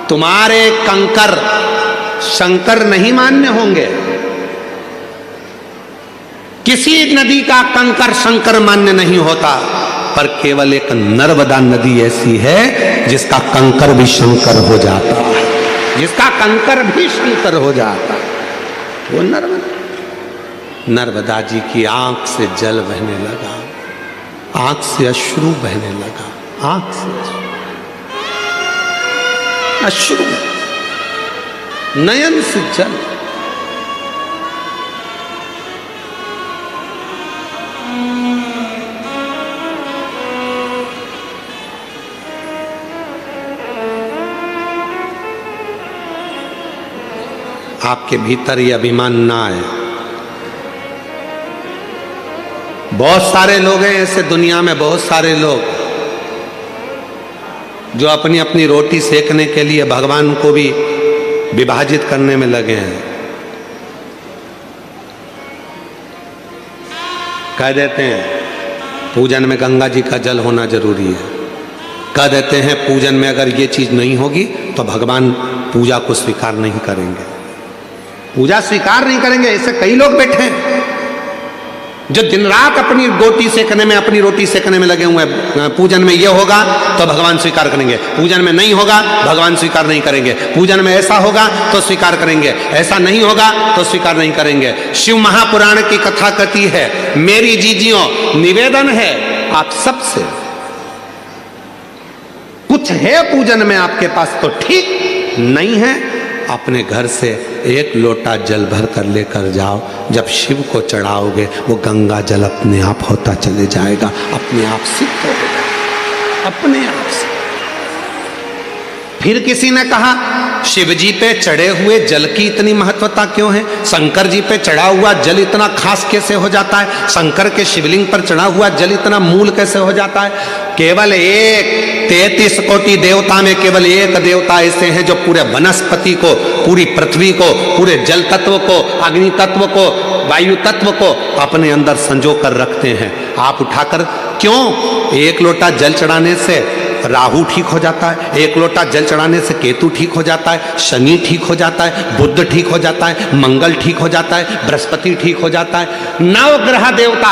तुम्हारे कंकर शंकर नहीं मान्य होंगे। किसी नदी का कंकर शंकर मान्य नहीं होता, पर केवल एक नर्मदा नदी ऐसी है जिसका कंकर भी शंकर हो जाता है, जिसका कंकर भी शंकर हो जाता है, वो नर्मदा। नर्मदा जी की आंख से जल बहने लगा, आंख से अश्रु बहने लगा, आंख से अश्रु, नयन से जल। आपके भीतर ये अभिमान ना आए। बहुत सारे लोग हैं ऐसे दुनिया में, बहुत सारे लोग जो अपनी अपनी रोटी सेकने के लिए भगवान को भी विभाजित करने में लगे हैं। कह देते हैं पूजन में गंगा जी का जल होना जरूरी है, कह देते हैं पूजन में अगर ये चीज नहीं होगी तो भगवान पूजा को स्वीकार नहीं करेंगे, पूजा स्वीकार नहीं करेंगे। ऐसे कई लोग बैठे हैं जो दिन रात अपनी रोटी सेकने में लगे हुए हैं। पूजन में ये होगा तो भगवान स्वीकार करेंगे, पूजन में नहीं होगा भगवान स्वीकार नहीं करेंगे, पूजन में ऐसा होगा तो स्वीकार करेंगे, ऐसा नहीं होगा तो स्वीकार नहीं करेंगे। शिव महापुराण की कथा कहती है, मेरी जीजियों निवेदन है आप सबसे, कुछ है पूजन में आपके पास तो ठीक, नहीं है अपने घर से एक लोटा जल भर कर लेकर जाओ। जब शिव को चढ़ाओगे वो गंगा जल अपने आप होता चले जाएगा, अपने आप सिद्ध हो जाएगा, अपने आप से। फिर किसी ने कहा शिव जी पे चढ़े हुए जल की इतनी महत्वता क्यों है? शंकर जी पे चढ़ा हुआ जल इतना खास कैसे हो जाता है? शंकर के शिवलिंग पर चढ़ा हुआ जल इतना मूल कैसे हो जाता है? केवल एक 33 कोटि देवता में केवल एक देवता ऐसे हैं जो पूरे वनस्पति को, पूरी पृथ्वी को, पूरे जल तत्व को, अग्नि तत्व को, वायु तत्व को अपने अंदर संजो कर रखते हैं। आप उठाकर क्यों? एक लोटा जल चढ़ाने से राहु ठीक हो जाता है, एक लोटा जल चढ़ाने से केतु ठीक हो जाता है, शनि ठीक हो जाता है, बुध ठीक हो जाता है, मंगल ठीक हो जाता है, बृहस्पति ठीक हो जाता है, नवग्रह देवता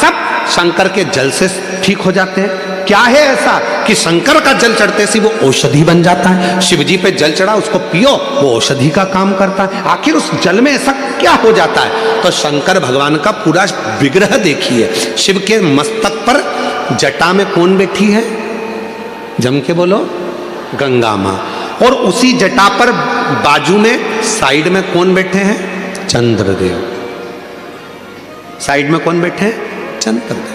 सब शंकर के जल से ठीक हो जाते हैं। क्या है ऐसा कि शंकर का जल चढ़ते से वो औषधि बन जाता है? शिव जी पे जल चढ़ा, उसको पियो, वो औषधि का काम करता है। आखिर उस जल में ऐसा क्या हो जाता है? तो शंकर भगवान का पूरा विग्रह देखिए। शिव के मस्तक पर जटा में कौन बैठी है? जम के बोलो, गंगा मां। और उसी जटा पर बाजू में साइड में कौन बैठे हैं? चंद्रदेव। साइड में कौन बैठे हैं? चंद्रदेव।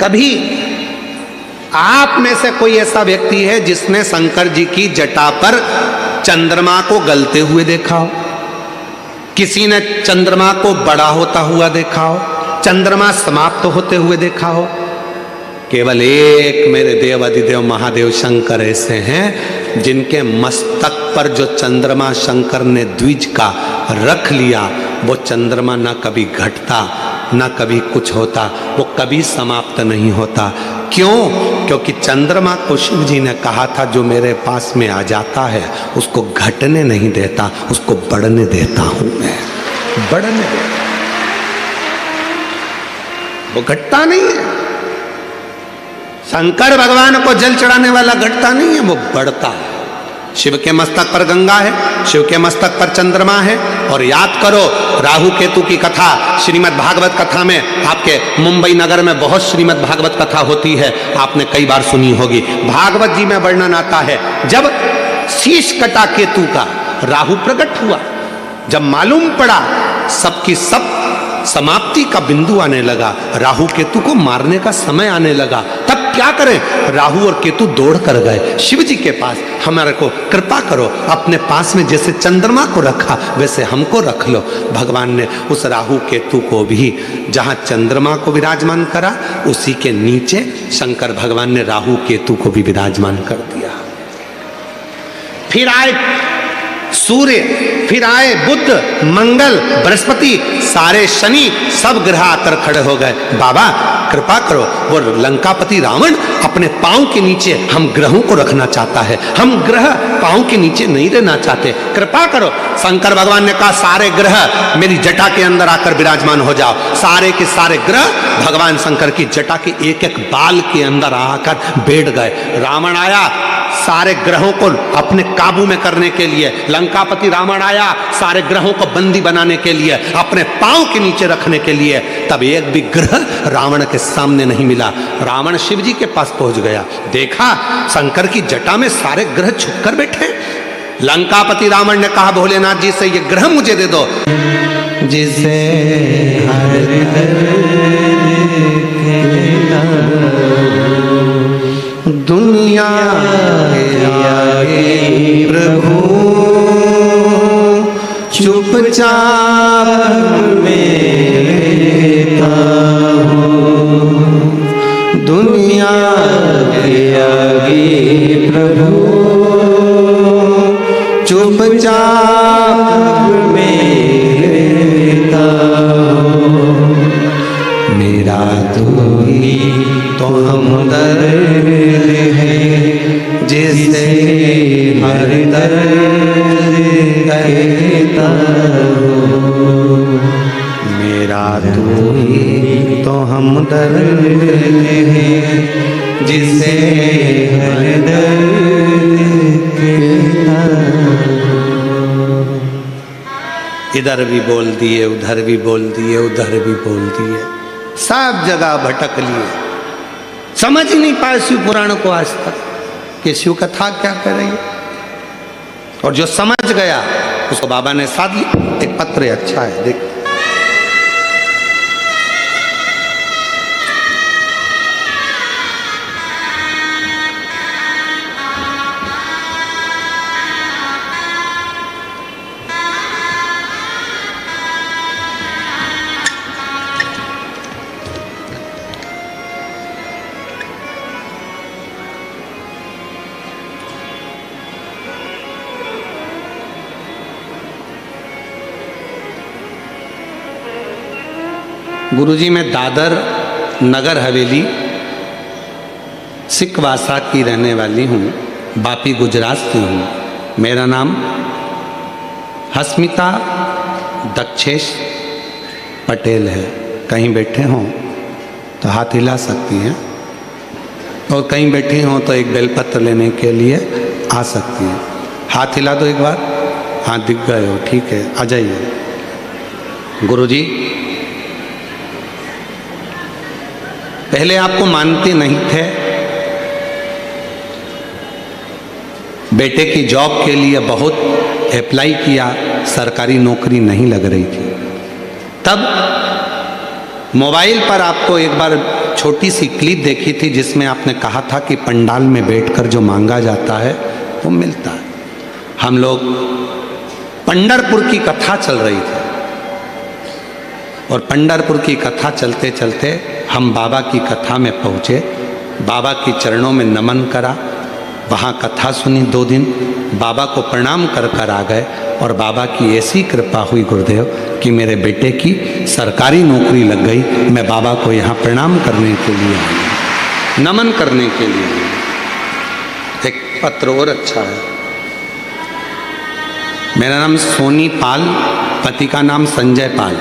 कभी आप में से कोई ऐसा व्यक्ति है जिसने शंकर जी की जटा पर चंद्रमा को गलते हुए देखा हो? किसी ने चंद्रमा को बड़ा होता हुआ देखा हो? चंद्रमा समाप्त होते हुए देखा हो? केवल एक मेरे देव अधिदेव महादेव शंकर ऐसे हैं जिनके मस्तक पर जो चंद्रमा शंकर ने द्विज का रख लिया, वो चंद्रमा ना कभी घटता ना कभी कुछ होता, वो कभी समाप्त नहीं होता। क्यों? क्योंकि चंद्रमा को शिव जी ने कहा था जो मेरे पास में आ जाता है उसको घटने नहीं देता, उसको बढ़ने देता हूं मैं, बढ़ने देता। वो घटता नहीं है। शंकर भगवान को जल चढ़ाने वाला घटता नहीं है, वो बढ़ता है। शिव के मस्तक पर गंगा है, शिव के मस्तक पर चंद्रमा है। और याद करो राहु केतु की कथा श्रीमद् भागवत कथा में, आपके मुंबई नगर में बहुत श्रीमद् भागवत कथा होती है, आपने कई बार सुनी होगी। भागवत जी में वर्णन आता है जब शीश कटा केतु का, राहु प्रकट हुआ, जब मालूम पड़ा सबकी सब समाप्ति का बिंदु आने लगा, राहु केतु को मारने का समय आने लगा, तब क्या करें? राहु और केतु दौड़ कर गए शिव जी के पास, हमारे को कृपा करो, अपने पास में जैसे चंद्रमा को रखा वैसे हमको रख लो। भगवान ने उस राहु केतु को भी जहां चंद्रमा को विराजमान करा, उसी के नीचे शंकर भगवान ने राहु केतु को भी विराजमान कर दिया। फिर आए सूर्य, फिर आए बुध, मंगल, बृहस्पति, सारे शनि, सब ग्रह आकर खड़े हो गए। बाबा कृपा करो, वो लंकापति रावण अपने पांव के नीचे हम ग्रहों को रखना चाहता है, हम ग्रह पांव के नीचे नहीं रहना चाहते, कृपा करो। शंकर भगवान ने कहा सारे ग्रह मेरी जटा के अंदर आकर विराजमान हो जाओ। सारे के सारे ग्रह भगवान शंकर की जटा के एक एक बाल के अंदर आकर बैठ गए। रावण आया सारे ग्रहों को अपने काबू में करने के लिए, लंकापति रावण आया सारे ग्रहों को बंदी बनाने के लिए, अपने पांव के नीचे रखने के लिए। तब एक भी ग्रह रावण के सामने नहीं मिला। रावण शिव जी के पास पहुंच गया, देखा शंकर की जटा में सारे ग्रह छुप कर बैठे। लंकापति रावण ने कहा भोलेनाथ जी से ये ग्रह मुझे दे दो, जिसे दुनिया के आगे प्रभु चुपचाप मेरा हूँ, दुनिया के आगे प्रभु चुपचाप मेरा हूँ। मेरा तू ही तो हमदर्द है, जिसे हर दर्द कहता हूँ। मेरा तू ही तो हमदर्द है, जिसे हर दर्द कहता हूँ। इधर भी बोल दिए, उधर भी बोल दिए, उधर भी बोल दिए, सब जगह भटक लिए, समझ ही नहीं पाए शिव पुराण को आज तक कि शिव कथा क्या कर रही है। और जो समझ गया उसको बाबा ने साध लिया। एक पत्र है, अच्छा है, देख गुरुजी मैं दादर नगर हवेली सिकवासा की रहने वाली हूँ, बापी गुजरात से हूँ। मेरा नाम हस्मिता दक्षेश पटेल है। कहीं बैठे हों तो हाथ हिला सकती हैं, और कहीं बैठी हों तो एक बेलपत्र लेने के लिए आ सकती हैं। हाथ हिला दो एक बार। हाँ दिख गए हो, ठीक है, आ जाइए। गुरुजी पहले आपको मानते नहीं थे, बेटे की जॉब के लिए बहुत अप्लाई किया, सरकारी नौकरी नहीं लग रही थी। तब मोबाइल पर आपको एक बार छोटी सी क्लिप देखी थी जिसमें आपने कहा था कि पंडाल में बैठकर जो मांगा जाता है वो मिलता है। हम लोग पंढरपुर की कथा चल रही थी, और पंढरपुर की कथा चलते चलते हम बाबा की कथा में पहुँचे, बाबा के चरणों में नमन करा, वहाँ कथा सुनी 2 दिन, बाबा को प्रणाम कर कर आ गए। और बाबा की ऐसी कृपा हुई गुरुदेव कि मेरे बेटे की सरकारी नौकरी लग गई। मैं बाबा को यहाँ प्रणाम करने के लिए आया, नमन करने के लिए आया। एक पत्र और अच्छा है। मेरा नाम सोनी पाल, पति का नाम संजय पाल,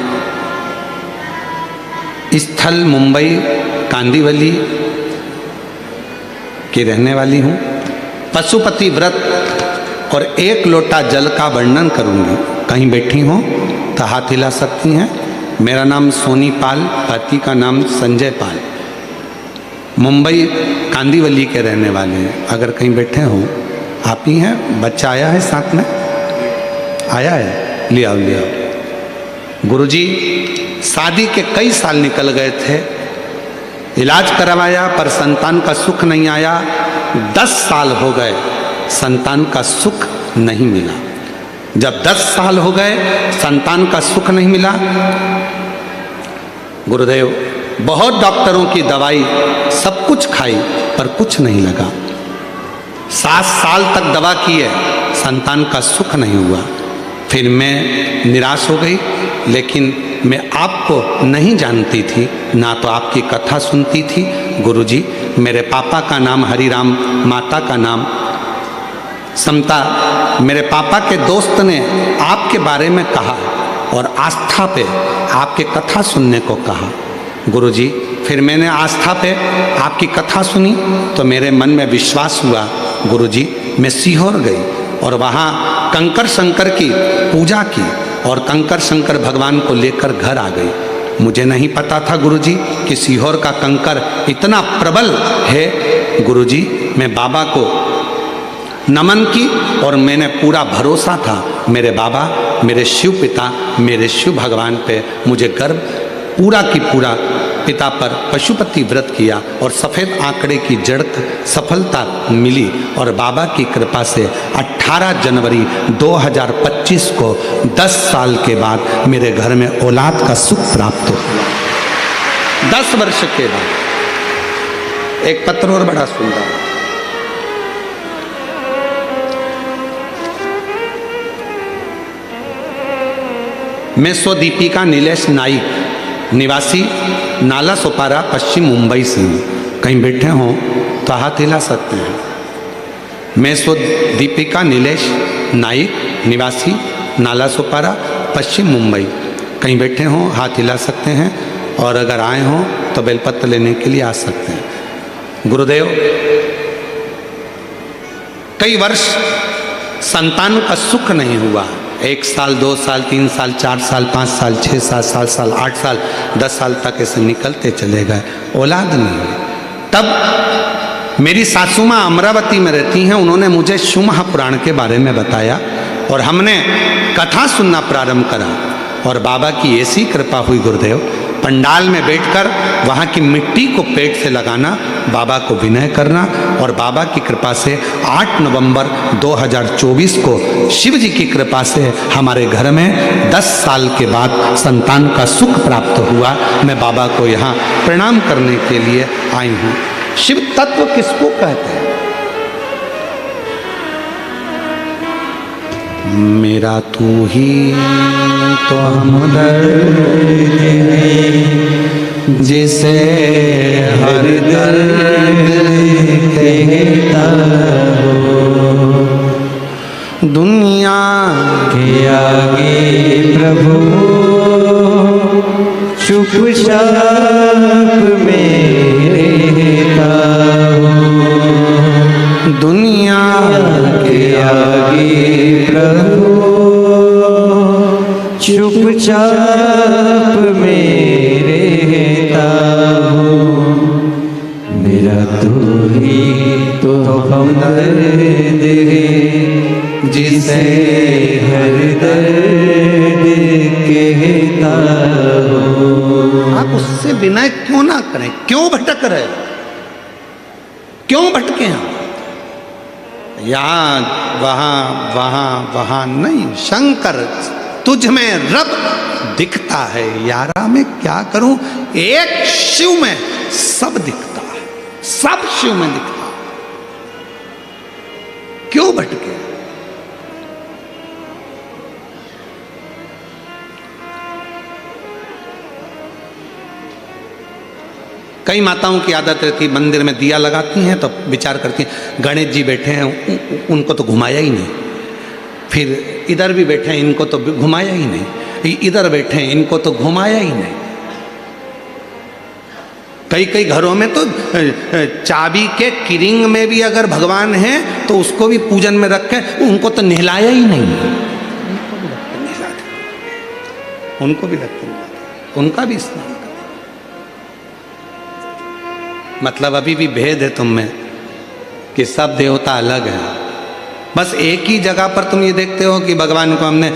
स्थल मुंबई कांदीवली की रहने वाली हूँ। पशुपति व्रत और 1 लोटा जल का वर्णन करूँगी। कहीं बैठी हों तो हाथ हिला सकती हैं। मेरा नाम सोनी पाल, पति का नाम संजय पाल, मुंबई कांदीवली के रहने वाले हैं। अगर कहीं बैठे हों, आप ही हैं। बच्चा आया है साथ में, आया है, ले आओ ले आओ। गुरुजी शादी के कई साल निकल गए थे, इलाज करवाया पर संतान का सुख नहीं आया। 10 साल हो गए, संतान का सुख नहीं मिला। जब 10 साल हो गए संतान का सुख नहीं मिला, गुरुदेव बहुत डॉक्टरों की दवाई सब कुछ खाई पर कुछ नहीं लगा। 7 साल तक दवा की है, संतान का सुख नहीं हुआ। फिर मैं निराश हो गई, लेकिन मैं आपको नहीं जानती थी, ना तो आपकी कथा सुनती थी। गुरुजी मेरे पापा का नाम हरिराम, माता का नाम समता। मेरे पापा के दोस्त ने आपके बारे में कहा और आस्था पे आपके कथा सुनने को कहा। गुरुजी फिर मैंने आस्था पे आपकी कथा सुनी तो मेरे मन में विश्वास हुआ। गुरुजी मैं सीहोर गई और वहाँ कंकर शंकर की पूजा की और कंकर शंकर भगवान को लेकर घर आ गई। मुझे नहीं पता था गुरुजी कि सीहोर का कंकर इतना प्रबल है। गुरुजी मैं बाबा को नमन की और मैंने पूरा भरोसा था मेरे बाबा, मेरे शिव पिता, मेरे शिव भगवान पे मुझे गर्व पूरा की पूरा पिता पर पशुपति व्रत किया और सफ़ेद आंकड़े की जड़ सफलता मिली। और बाबा की कृपा से 18 जनवरी 2025 को 10 साल के बाद मेरे घर में औलाद का सुख प्राप्त हुआ। 10 वर्ष के बाद। एक पत्र और बड़ा सुंदर, मैं स्वदीपिका नीलेश नाइक, निवासी नाला सोपारा, पश्चिम मुंबई से हूँ। कहीं बैठे हों तो हाथ हिला सकते हैं। मैं स्वदीपिका नीलेश नाइक, निवासी नाला सोपारा, पश्चिम मुंबई। कहीं बैठे हों हाथ हिला सकते हैं, और अगर आए हों तो बेलपत्र लेने के लिए आ सकते हैं। गुरुदेव कई वर्ष संतान का सुख नहीं हुआ। 1 साल, 2 साल, 3 साल, 4 साल, 5 साल, 6 साल, 7 साल, 8 साल, 10 साल तक ऐसे निकलते चले गए, औलाद नहीं हुई। तब मेरी सासू माँ अमरावती में रहती हैं, उन्होंने मुझे शिव महापुराण के बारे में बताया और हमने कथा सुनना प्रारंभ करा। और बाबा की ऐसी कृपा हुई गुरुदेव, पंडाल में बैठकर वहाँ की मिट्टी को पेट से लगाना, बाबा को विनय करना, और बाबा की कृपा से 8 नवंबर 2024 को शिव जी की कृपा से हमारे घर में 10 साल के बाद संतान का सुख प्राप्त हुआ। मैं बाबा को यहाँ प्रणाम करने के लिए आई हूँ। शिव तत्व किसको कहते हैं? मेरा तू ही तो हमदर्द है जिसे हर दर्द कहता हो। दुनिया के आगे प्रभु चुपचाप में रहता हो। दुनिया के आगे प्रभु चुपचाप में रहता हो। मेरा तू ही तो हमदर्द है जिसे हर दर्द कहता हो। आप उससे विनय क्यों ना करें? क्यों भटक रहे? क्यों भटके हम? यहाँ वहां वहां वहां नहीं। शंकर तुझ में रब दिखता है, यारा मैं क्या करूं? एक शिव में सब दिखता है, सब शिव में दिखता है। क्यों भटके? कई माताओं की आदत रहती, मंदिर में दिया लगाती हैं तो विचार करती हैं गणेश जी बैठे हैं, उनको तो घुमाया ही नहीं। फिर इधर भी बैठे हैं, इनको तो घुमाया ही नहीं। इधर बैठे हैं, इनको तो घुमाया ही नहीं। कई कई घरों में तो चाबी के किरिंग में भी अगर भगवान हैं तो उसको भी पूजन में रखे, उनको तो नहलाया ही नहीं। उनको भी रखते नहलाते, उनका भी स्नान। मतलब अभी भी भेद है तुम में कि सब देवता अलग हैं। बस एक ही जगह पर तुम ये देखते हो कि भगवान को हमने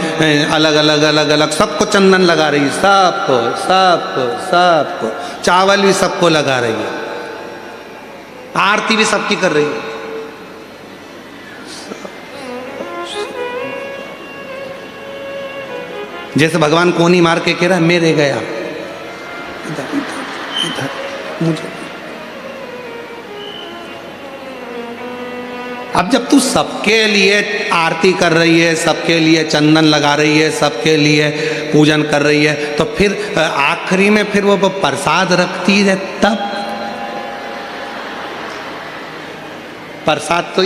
अलग अलग अलग अलग सबको चंदन लगा रही है, सबको सबको सबको, चावल भी सबको लगा रही है, आरती भी सबकी कर रही है। जैसे भगवान कोनी मार के कह रहा है मेरे गया, इधर इधर इधर मुझे। अब जब तू सबके लिए आरती कर रही है, सबके लिए चंदन लगा रही है, सबके लिए पूजन कर रही है, तो फिर आखिरी में फिर वो प्रसाद रखती है, तब प्रसाद तो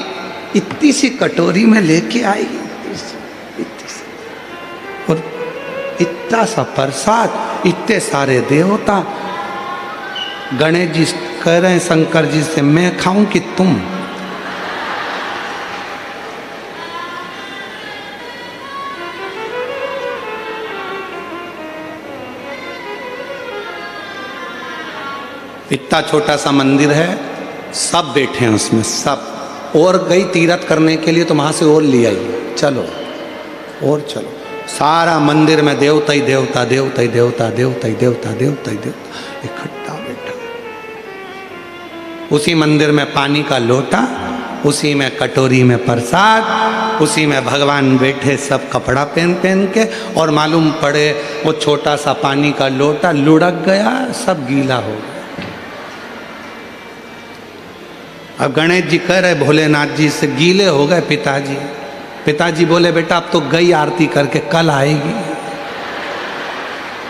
इतनी सी कटोरी में लेके आएगी, इतनी सी, और इतना सा प्रसाद, इतने सारे देवता। गणेश जी कह रहे हैं शंकर जी से, मैं खाऊं कि तुम? इतना छोटा सा मंदिर है, सब बैठे हैं उसमें, सब। और गई तीर्थ करने के लिए तो वहां से और ले आई, चलो और चलो। सारा मंदिर में देवता ही देवता, देवता ही देवता, देवता ही देवता, देवता ही देवता इकट्ठा बैठा। उसी मंदिर में पानी का लोटा, उसी में कटोरी में प्रसाद, उसी में भगवान बैठे सब कपड़ा पहन पहन के, और मालूम पड़े वो छोटा सा पानी का लोटा लुढ़क गया, सब गीला हो गया। अब गणेश जी कह रहे भोलेनाथ जी से, गीले हो गए पिताजी। पिताजी बोले बेटा अब तो गई आरती करके, कल आएगी।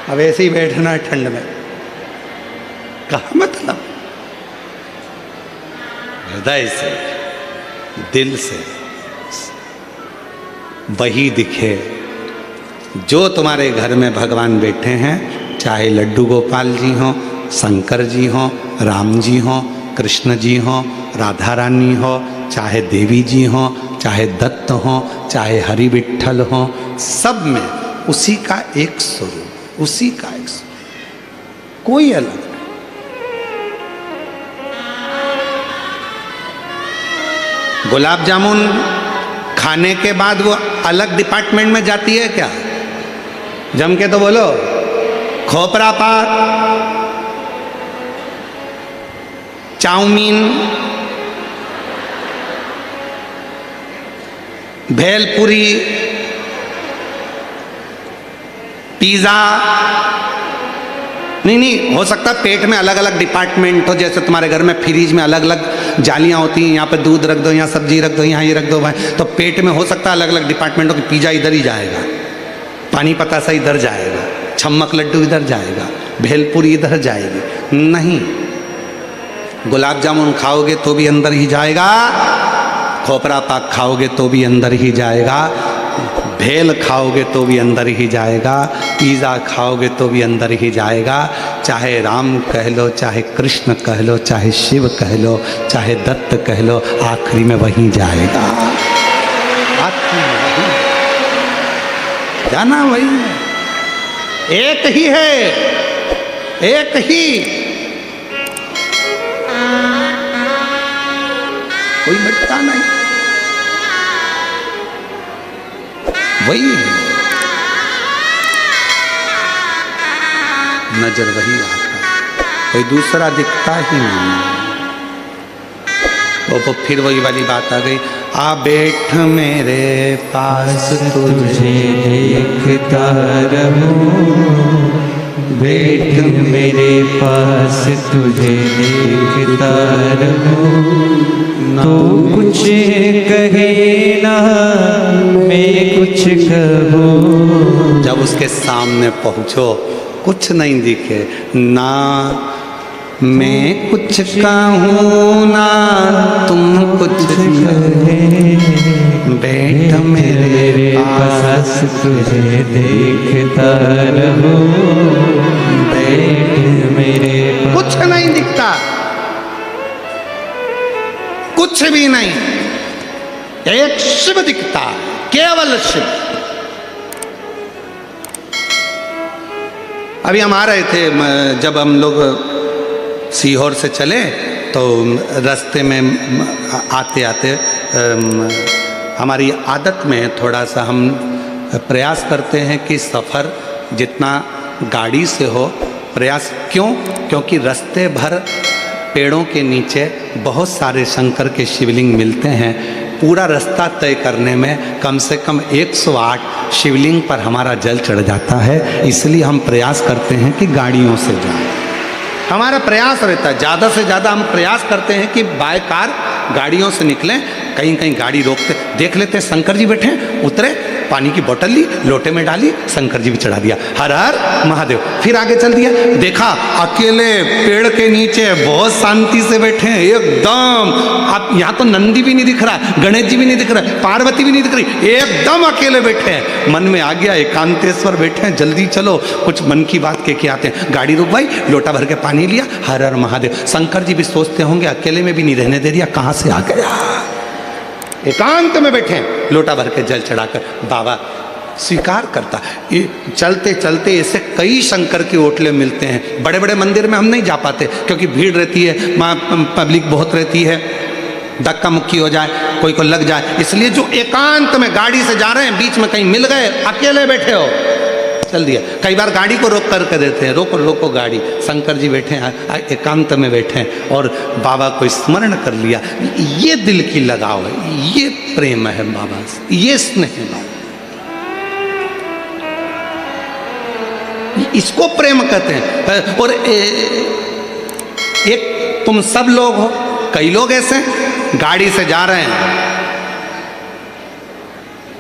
अब ऐसे ही बैठना है ठंड में, कहा मतलब हृदय से, दिल से वही दिखे जो तुम्हारे घर में भगवान बैठे हैं, चाहे लड्डू गोपाल जी हों, शंकर जी हों, राम जी हों, कृष्ण जी हों, राधा रानी हो, चाहे देवी जी हों, चाहे दत्त हों, चाहे हरि विठ्ठल हों, सब में उसी का एक स्वरूप, उसी का एक स्वरूप, कोई अलग नहीं। गुलाब जामुन खाने के बाद वो अलग डिपार्टमेंट में जाती है क्या? जम के तो बोलो। खोपरा पाक, चाउमीन, भेलपुरी, पिज़्ज़ा, नहीं नहीं, हो सकता है पेट में अलग अलग डिपार्टमेंट हो, जैसे तुम्हारे घर में फ्रिज में अलग अलग जालियाँ होती हैं, यहाँ पे दूध रख दो, यहाँ सब्जी रख दो, यहाँ ये रख दो भाई, तो पेट में हो सकता है अलग अलग डिपार्टमेंट हो कि पिज़्ज़ा इधर ही जाएगा, पानी पतासा इधर जाएगा, छम्मक लड्डू इधर जाएगा, भेलपुरी इधर जाएगी। नहीं, गुलाब जामुन खाओगे तो भी अंदर ही जाएगा, खोपरा पाक खाओगे तो भी अंदर ही जाएगा, भेल खाओगे तो भी अंदर ही जाएगा, पिज़्ज़ा खाओगे तो भी अंदर ही जाएगा। चाहे राम कह लो, चाहे कृष्ण कह लो, चाहे शिव कह लो, चाहे दत्त कह लो, आखिरी में वहीं जाएगा। आखिरी में वहीं जाना, वही एक ही है, एक ही, कोई मिटता नहीं, वही है, नजर वही आता है, कोई दूसरा दिखता ही नहीं। वो फिर वही वाली बात आ गई, आ बैठ मेरे पास तुझे देखता रहूं, बैठ मेरे पास तुझे देखता रहूं, तो कुछ कहे ना मैं कुछ कहूं। जब उसके सामने पहुंचो कुछ नहीं दिखे, ना मैं कुछ कहूँ ना तुम कुछ कहे, बैठ मेरे पास तुझे देखता रहूं, बैठ मेरे कुछ नहीं दिखता, कुछ भी नहीं, एक शिव दिखता, केवल शिव। अभी हम आ रहे थे, जब हम लोग सीहोर से चले तो रास्ते में आते आते हमारी आदत में थोड़ा सा हम प्रयास करते हैं कि सफ़र जितना गाड़ी से हो, प्रयास क्यों, क्योंकि रास्ते भर पेड़ों के नीचे बहुत सारे शंकर के शिवलिंग मिलते हैं। पूरा रास्ता तय करने में कम से कम 108 शिवलिंग पर हमारा जल चढ़ जाता है, इसलिए हम प्रयास करते हैं कि गाड़ियों से जाएं। हमारा प्रयास रहता है, ज़्यादा से ज़्यादा हम प्रयास करते हैं कि बाय कार गाड़ियों से निकलें। कहीं कहीं गाड़ी रोकते देख लेते हैं, शंकर जी बैठे, उतरे, पानी की बोतल ली, लोटे में डाली, शंकर जी भी चढ़ा दिया, हर हर महादेव। फिर आगे चल दिया, देखा अकेले पेड़ के नीचे बहुत शांति से बैठे हैं एकदम। अब यहाँ तो नंदी भी नहीं दिख रहा, गणेश जी भी नहीं दिख रहा, पार्वती भी नहीं दिख रही, एकदम अकेले बैठे हैं। मन में आ गया एकांतेश्वर बैठे हैं, जल्दी चलो कुछ मन की बात कह के आते हैं। गाड़ी रुकवाई, लोटा भर के पानी लिया, हर हर महादेव। शंकर जी भी सोचते होंगे अकेले में भी नहीं रहने दे दिया, कहाँ से आ गया। एकांत में बैठे हैं, लोटा भर के जल चढ़ाकर बाबा स्वीकार करता। ये चलते चलते ऐसे कई शंकर के ओटले मिलते हैं। बड़े बड़े मंदिर में हम नहीं जा पाते क्योंकि भीड़ रहती है, वहाँ पब्लिक बहुत रहती है, धक्का मुक्की हो जाए, कोई को लग जाए। इसलिए जो एकांत में गाड़ी से जा रहे हैं, बीच में कहीं मिल गए, अकेले बैठे हो, चल दिया। कई बार गाड़ी को रोक कर देते हैं, रोको रोको गाड़ी, शंकर जी बैठे हैं, एकांत में बैठे हैं और बाबा को स्मरण कर लिया। ये दिल की लगाव है, ये प्रेम है बाबा से, ये स्नेह है बाबा, इसको प्रेम कहते हैं। और एक तुम सब लोग हो, कई लोग ऐसे गाड़ी से जा रहे हैं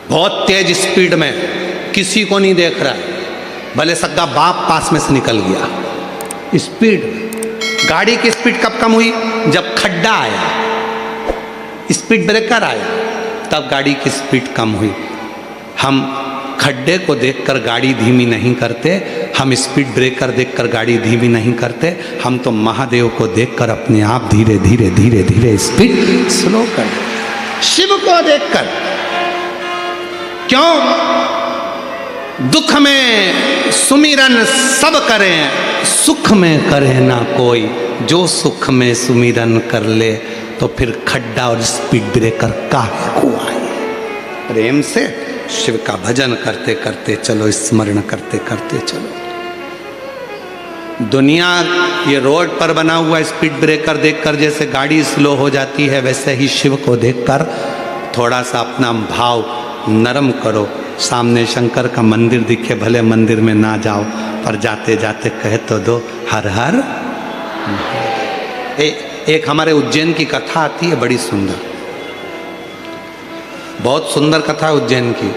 बहुत तेज स्पीड में, किसी को नहीं देख रहा है, भले सगा बाप पास में से निकल गया। स्पीड, गाड़ी की स्पीड कब कम हुई, जब खड्डा आया, स्पीड ब्रेकर आया, तब गाड़ी की स्पीड कम हुई। हम खड्डे को देखकर गाड़ी धीमी नहीं करते, हम स्पीड ब्रेकर देखकर गाड़ी धीमी नहीं करते, हम तो महादेव को देखकर अपने आप धीरे धीरे धीरे धीरे स्पीड स्लो कर, शिव को देखकर। क्यों? दुख में सुमिरन सब करें, सुख में करे ना कोई, जो सुख में सुमिरन कर ले तो फिर खड्डा और स्पीड ब्रेकर काहे को आए। प्रेम से शिव का भजन करते करते चलो, स्मरण करते करते चलो। दुनिया ये रोड पर बना हुआ स्पीड ब्रेकर देखकर जैसे गाड़ी स्लो हो जाती है, वैसे ही शिव को देखकर थोड़ा सा अपना भाव नरम करो, सामने शंकर का मंदिर दिखे, भले मंदिर में ना जाओ, पर जाते जाते कह तो दो हर हर। एक हमारे उज्जैन की कथा आती है बड़ी सुंदर, बहुत सुंदर कथा है उज्जैन की।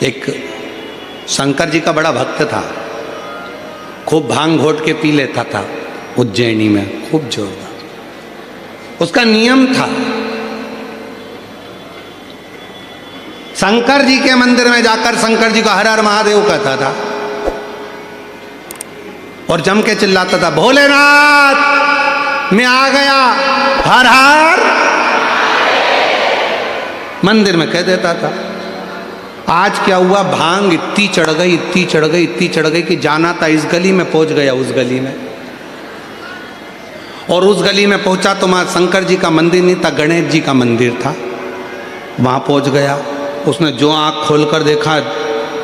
एक शंकर जी का बड़ा भक्त था, खूब भांग घोट के पी लेता था उज्जैनी में, खूब जोरदार। उसका नियम था, शंकर जी के मंदिर में जाकर शंकर जी को हर हर महादेव कहता था और जम के चिल्लाता था, भोलेनाथ मैं आ गया, हर हर। मंदिर में कह देता था। आज क्या हुआ, भांग इतनी चढ़ गई, इतनी चढ़ गई, इतनी चढ़ गई कि जाना था इस गली में, पहुंच गया उस गली में। और उस गली में पहुंचा तो वहां शंकर जी का मंदिर नहीं था, गणेश जी का मंदिर था। वहां पहुंच गया, उसने जो आंख खोलकर देखा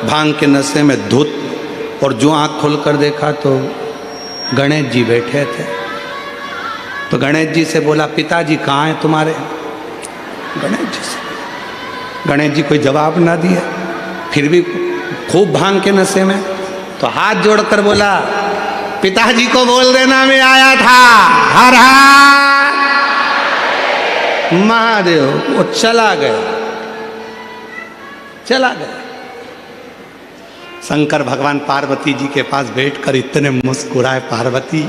भांग के नशे में धुत, और जो आंख खोलकर देखा तो गणेश जी बैठे थे। तो गणेश जी से बोला, पिताजी कहाँ हैं तुम्हारे? गणेश जी से, गणेश जी कोई जवाब ना दिए, फिर भी खूब भांग के नशे में। तो हाथ जोड़कर बोला, पिताजी को बोल देना मैं आया था, हर हर महादेव। वो चला गया, चला गया। शंकर भगवान पार्वती जी के पास बैठकर इतने मुस्कुराए, पार्वती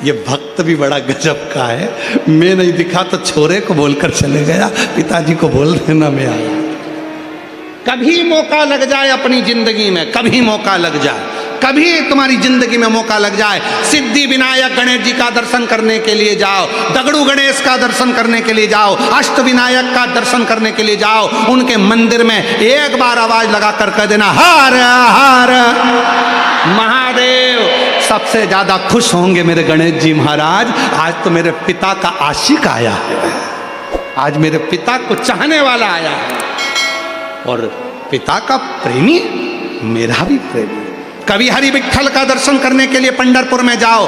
ये भक्त भी बड़ा गजब का है, मैं नहीं दिखा तो छोरे को बोलकर चले गया, पिताजी को बोल देना मैं आया। कभी मौका लग जाए अपनी जिंदगी में, कभी मौका लग जाए, कभी तुम्हारी जिंदगी में मौका लग जाए, सिद्धि विनायक गणेश जी का दर्शन करने के लिए जाओ, दगड़ू गणेश का दर्शन करने के लिए जाओ, अष्ट विनायक का दर्शन करने के लिए जाओ, उनके मंदिर में एक बार आवाज लगाकर कह देना हर हर महादेव। सबसे ज्यादा खुश होंगे मेरे गणेश जी महाराज, आज तो मेरे पिता का आशिक आया है, आज मेरे पिता को चाहने वाला आया है, और पिता का प्रेमी मेरा भी प्रेमी। कभी हरि विट्ठल का दर्शन करने के लिए पंढरपुर में जाओ,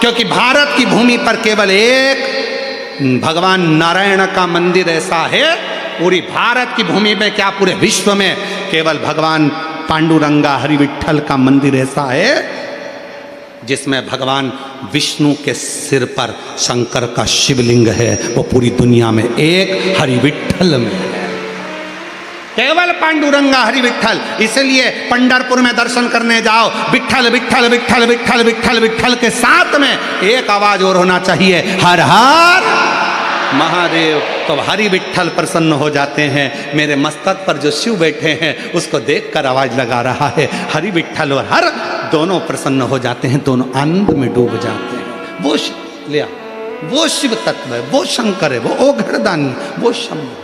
क्योंकि भारत की भूमि पर केवल एक भगवान नारायण का मंदिर ऐसा है, पूरी भारत की भूमि में क्या पूरे विश्व में केवल भगवान पांडुरंगा हरि विट्ठल का मंदिर ऐसा है जिसमें भगवान विष्णु के सिर पर शंकर का शिवलिंग है, वो पूरी दुनिया में एक हरि विट्ठल में है, केवल पांडुरंगा हरि विट्ठल। इसलिए पंढरपुर में दर्शन करने जाओ, विट्ठल विट्ठल विट्ठल विट्ठल विट्ठल विट्ठल के साथ में एक आवाज और होना चाहिए, हर हर महादेव। तो हरि विट्ठल प्रसन्न हो जाते हैं। मेरे मस्तक पर जो शिव बैठे हैं उसको देखकर आवाज लगा रहा है, हरि विट्ठल और हर दोनों प्रसन्न हो जाते हैं, दोनों आनंद में डूब जाते हैं। वो लिया, वो शिव तत्व है, वो शंकर है, वो ओघड़दानी, वो शंभु।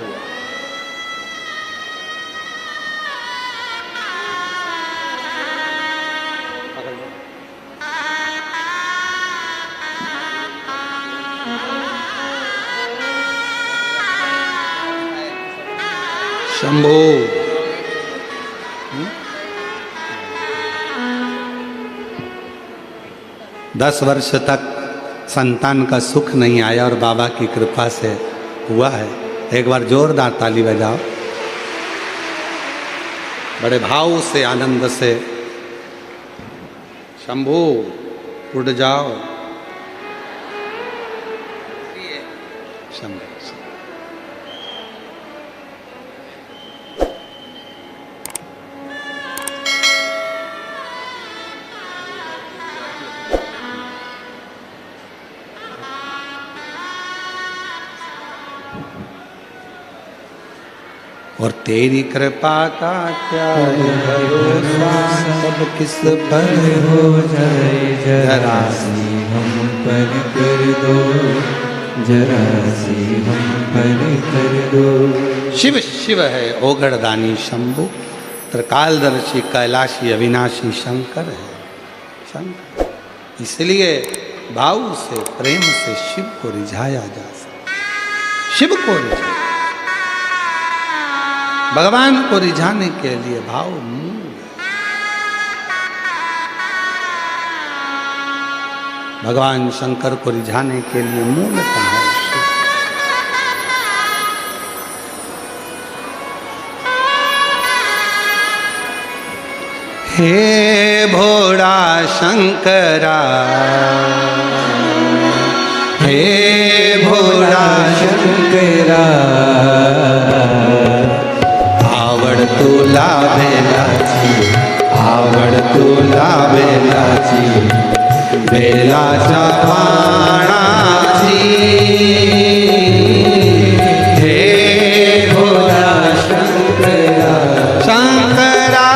शंभो। 10 वर्ष तक संतान का सुख नहीं आया और बाबा की कृपा से हुआ है। एक बार जोरदार ताली बजाओ, बड़े भाव से आनंद से। शंभू उड़ जाओ, शंभू। और तेरी कृपा का क्या भरोसा, सब किस पर हो जाए, जरा सी हम पर कर दो, जरा सी हम पर कर दो। शिव शिव है ओघड़दानी शंभु, त्रिकालदर्शी कैलाशी अविनाशी शंकर है शंकर। इसलिए भाव से प्रेम से शिव को रिझाया जा सकता, शिव को रिझाया, भगवान को रिझाने के लिए भाव मूल। भगवान शंकर को रिझाने के लिए मूलतः है। हे भोला शंकरा, हे भोला शंकरा, आवड तुला बेलाची, आवड तुला बेलाची, बेलाच्या पानाची। हे भोला शंकरा, शंकरा,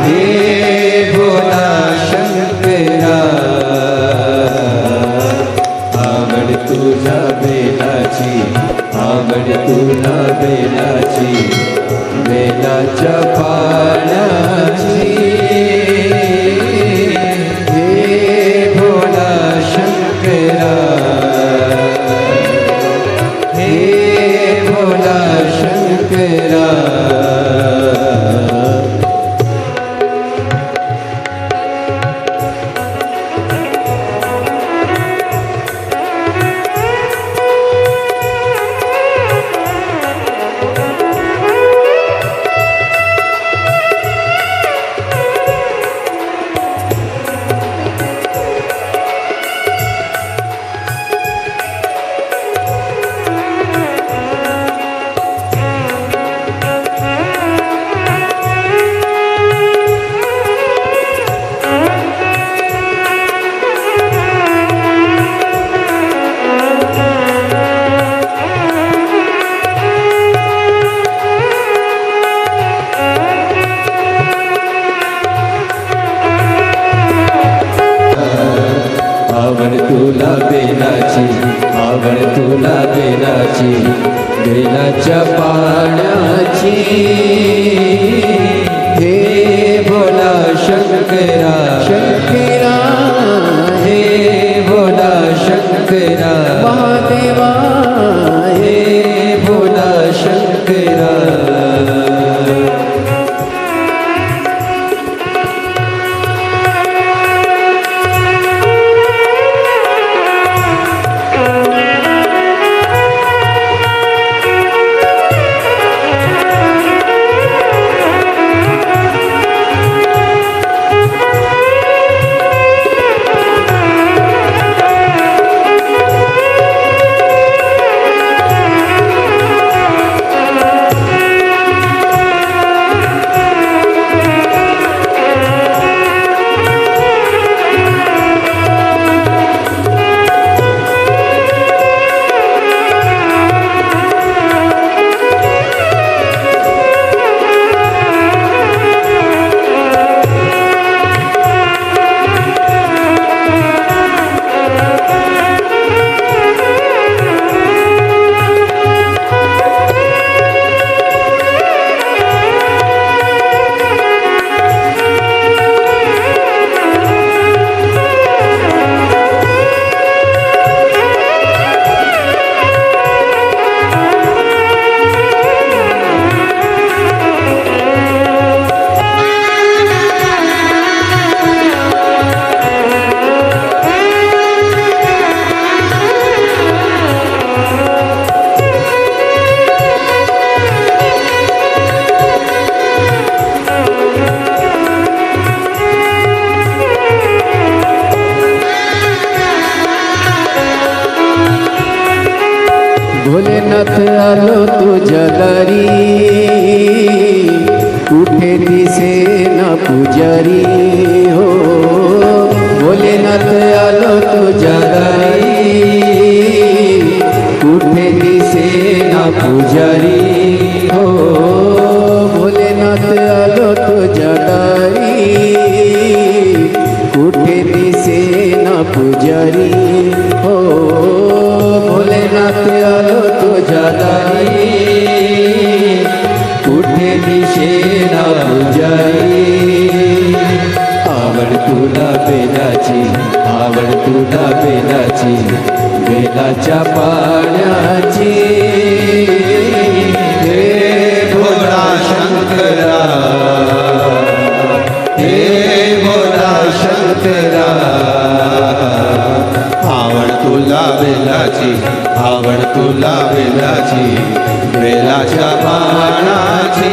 हे भोला शंकरा, आवड तुला बेलाची, आवड तुला बेलाची, बेलाच्या पानाची। हे भोला शंकरा, हे भोला शंकरा, आवड तुला बेलाची, आवड तुला बेलाची, बेलाच्या पाण्याची। हे भोला शंकरा, शंकरा, हे भोला शंकरा, महादेवा, हे भोला शंकरा। भोलेनाथ आलो तुझ्या दारी, कुठे दिसेना पुजारी हो। भोलेनाथ आलो तुझ्या दारी, कुठे दिसेना पुजारी हो। भोलेनाथ आलो तुझ्या दारी, कुठे दिसेना पुजारी हो। भोलेनाथ आलो तुझ्या दारी, कुठे दिसेना पुजारी। आवड तुला बेलाची, आवड तुला बेलाची, बेलाच्या पाण्याची। हे भोला शंकरा, हे भोला शंकरा, वेलाची आवड तुला वेलाची वेलाच्या बाणाची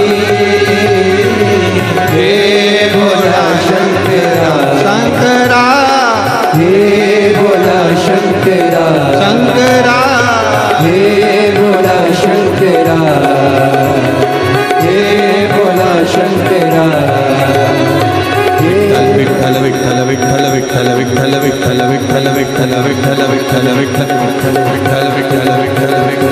हे भोला शंकरा शंकरा हे भोला शंकरा शंकरा हे भोला शंकरा हे भोला शंकरा विठ्ठल विठ्ठल विठ्ठल विठ्ठल विठ्ठल विठ्ठल विठ्ठल विठ्ठल विठ्ठल विठ्ठल विठ्ठल विठ्ठल विठ्ठल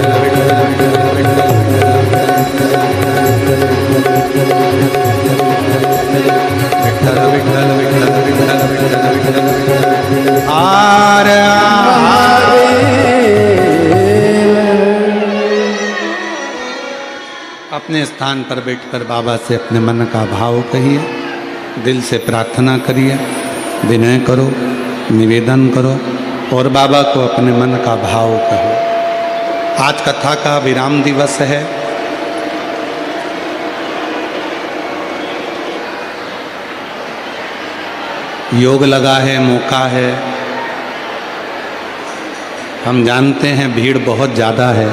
विठ्ठल विठ्ठल विठ्ठल विठ्ठल विठ्ठल आर अपने स्थान पर बैठकर बाबा से अपने मन का भाव कहिए, दिल से प्रार्थना करिए, विनय करो, निवेदन करो और बाबा को अपने मन का भाव कहो। आज कथा का विराम दिवस है। योग लगा है, मौका है। हम जानते हैं भीड़ बहुत ज़्यादा है,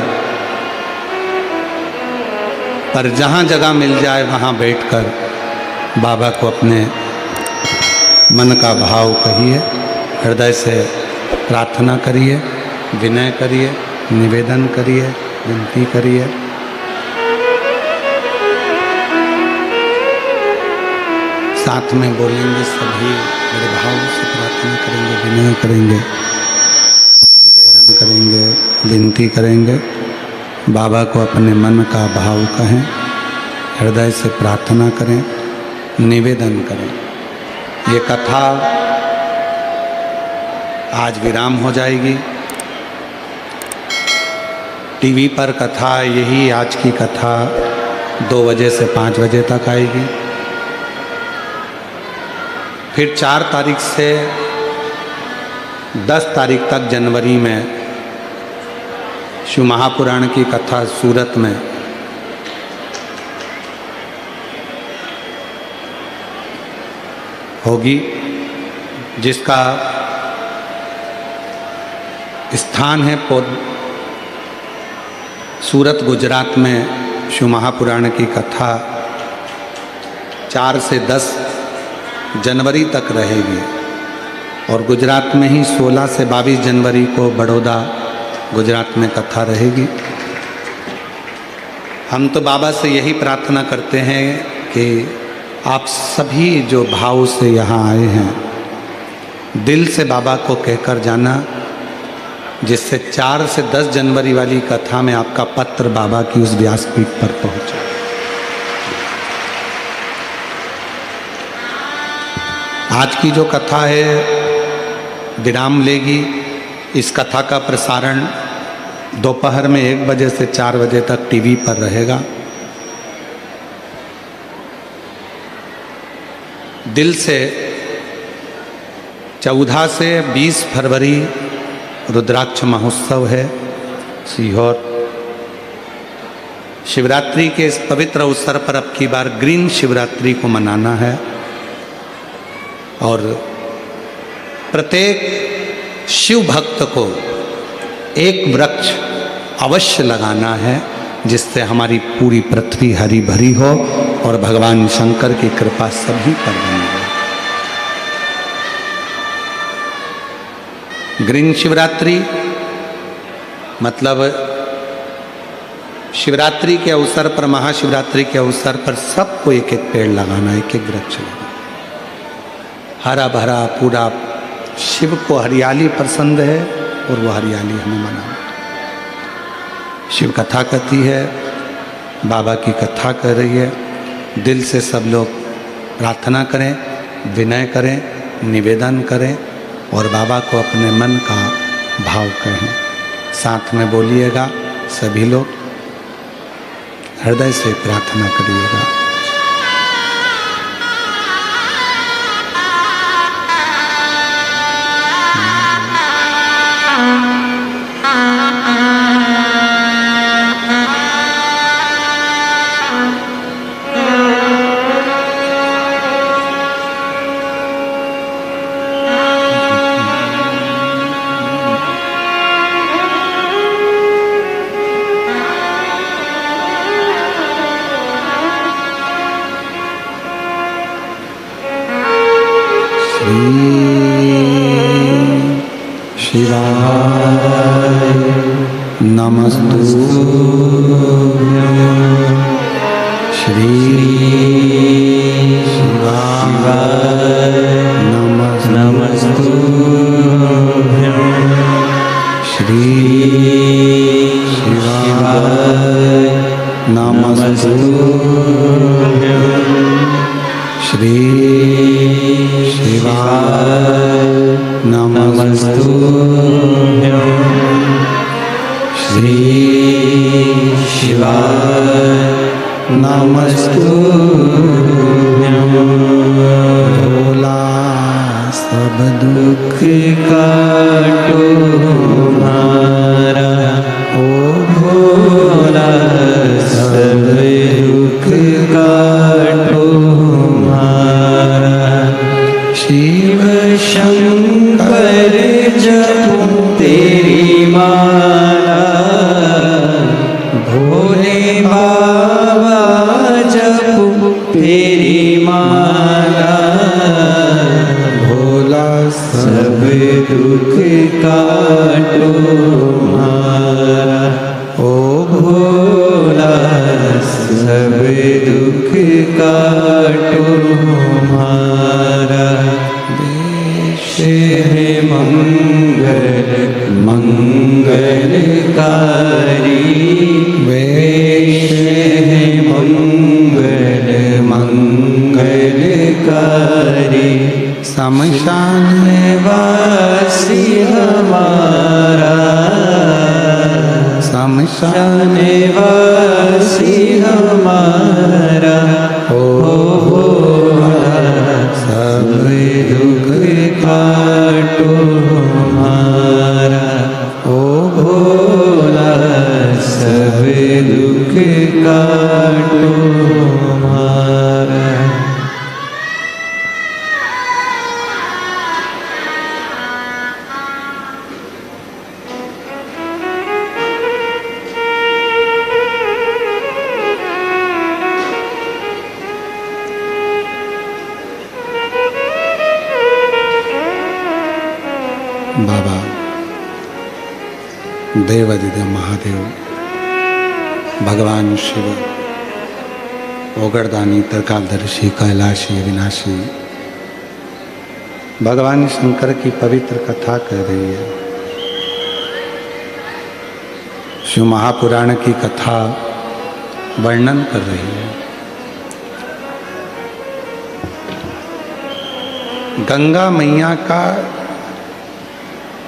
पर जहाँ जगह मिल जाए वहाँ बैठकर बाबा को अपने मन का भाव कहिए, हृदय से प्रार्थना करिए, विनय करिए, निवेदन करिए, विनती करिए। साथ में बोलेंगे सभी, बड़े भाव से प्रार्थना करेंगे, विनय करेंगे, निवेदन करेंगे, विनती करेंगे। बाबा को अपने मन का भाव कहें, हृदय से प्रार्थना करें, निवेदन करें। ये कथा आज विराम हो जाएगी। टीवी पर कथा यही आज की कथा 2 बजे से 5 बजे तक आएगी। फिर 4 तारीख से 10 तारीख तक जनवरी में शिव महापुराण की कथा सूरत में होगी, जिसका स्थान है सूरत गुजरात में। शिव महापुराण की कथा 4 से 10 जनवरी तक रहेगी और गुजरात में ही 16 से 22 जनवरी को बड़ौदा गुजरात में कथा रहेगी। हम तो बाबा से यही प्रार्थना करते हैं कि आप सभी जो भाव से यहाँ आए हैं, दिल से बाबा को कहकर जाना, जिससे 4 से 10 जनवरी वाली कथा में आपका पत्र बाबा की उस व्यासपीठ पर पहुँचे। आज की जो कथा है विराम लेगी। इस कथा का प्रसारण दोपहर में 1 बजे से 4 बजे तक टीवी पर रहेगा। दिल से 14 से 20 फरवरी रुद्राक्ष महोत्सव है सीहोर। शिवरात्रि के इस पवित्र अवसर पर अब की बार ग्रीन शिवरात्रि को मनाना है और प्रत्येक शिव भक्त को एक वृक्ष अवश्य लगाना है, जिससे हमारी पूरी पृथ्वी हरी भरी हो और भगवान शंकर की कृपा सभी पर बनी रहे। ग्रीन शिवरात्रि मतलब शिवरात्रि के अवसर पर, महाशिवरात्रि के अवसर पर सबको एक एक पेड़ लगाना, एक एक वृक्ष लगाना, हरा भरा पूरा। शिव को हरियाली पसंद है और वो हरियाली हमें मनाना। शिव कथा कहती है, बाबा की कथा कर रही है। दिल से सब लोग प्रार्थना करें, विनय करें, निवेदन करें और बाबा को अपने मन का भाव कहें। साथ में बोलिएगा सभी लोग, हृदय से प्रार्थना करिएगा। शिवाय नमस्तु श्री शिवाय नमस्तु श्री शिवाय नमस्तु श्री शिवाय नमस्तु श्री शिवाय नमस्तु भोला सब दुख काटो हमारा, ओ भोला सब दुख काटो हमारा। शिव शंकर जपो तेरी माला, भोले बाबा जपो तेरी माला। भोला सब दुख काटो हमारा, ओ भोला सब दुख काटो हमारा। देश है मंगल मंगलकारी, वेश है मंगल मंगलकारी। शमशान वासी हमारा, शमशान वासी हमारा। ओ भोला सब दुख काटो हमारा, ओ भोला सब दुख काटो हमारा। बाबा देवादिदेव महादेव, भगवान शिव, ओगरदानी, त्रिकालदर्शी, कैलाशी, विनाशी, भगवान शंकर की पवित्र कथा कह रही है। शिव महापुराण की कथा वर्णन कर रही है। गंगा मैया का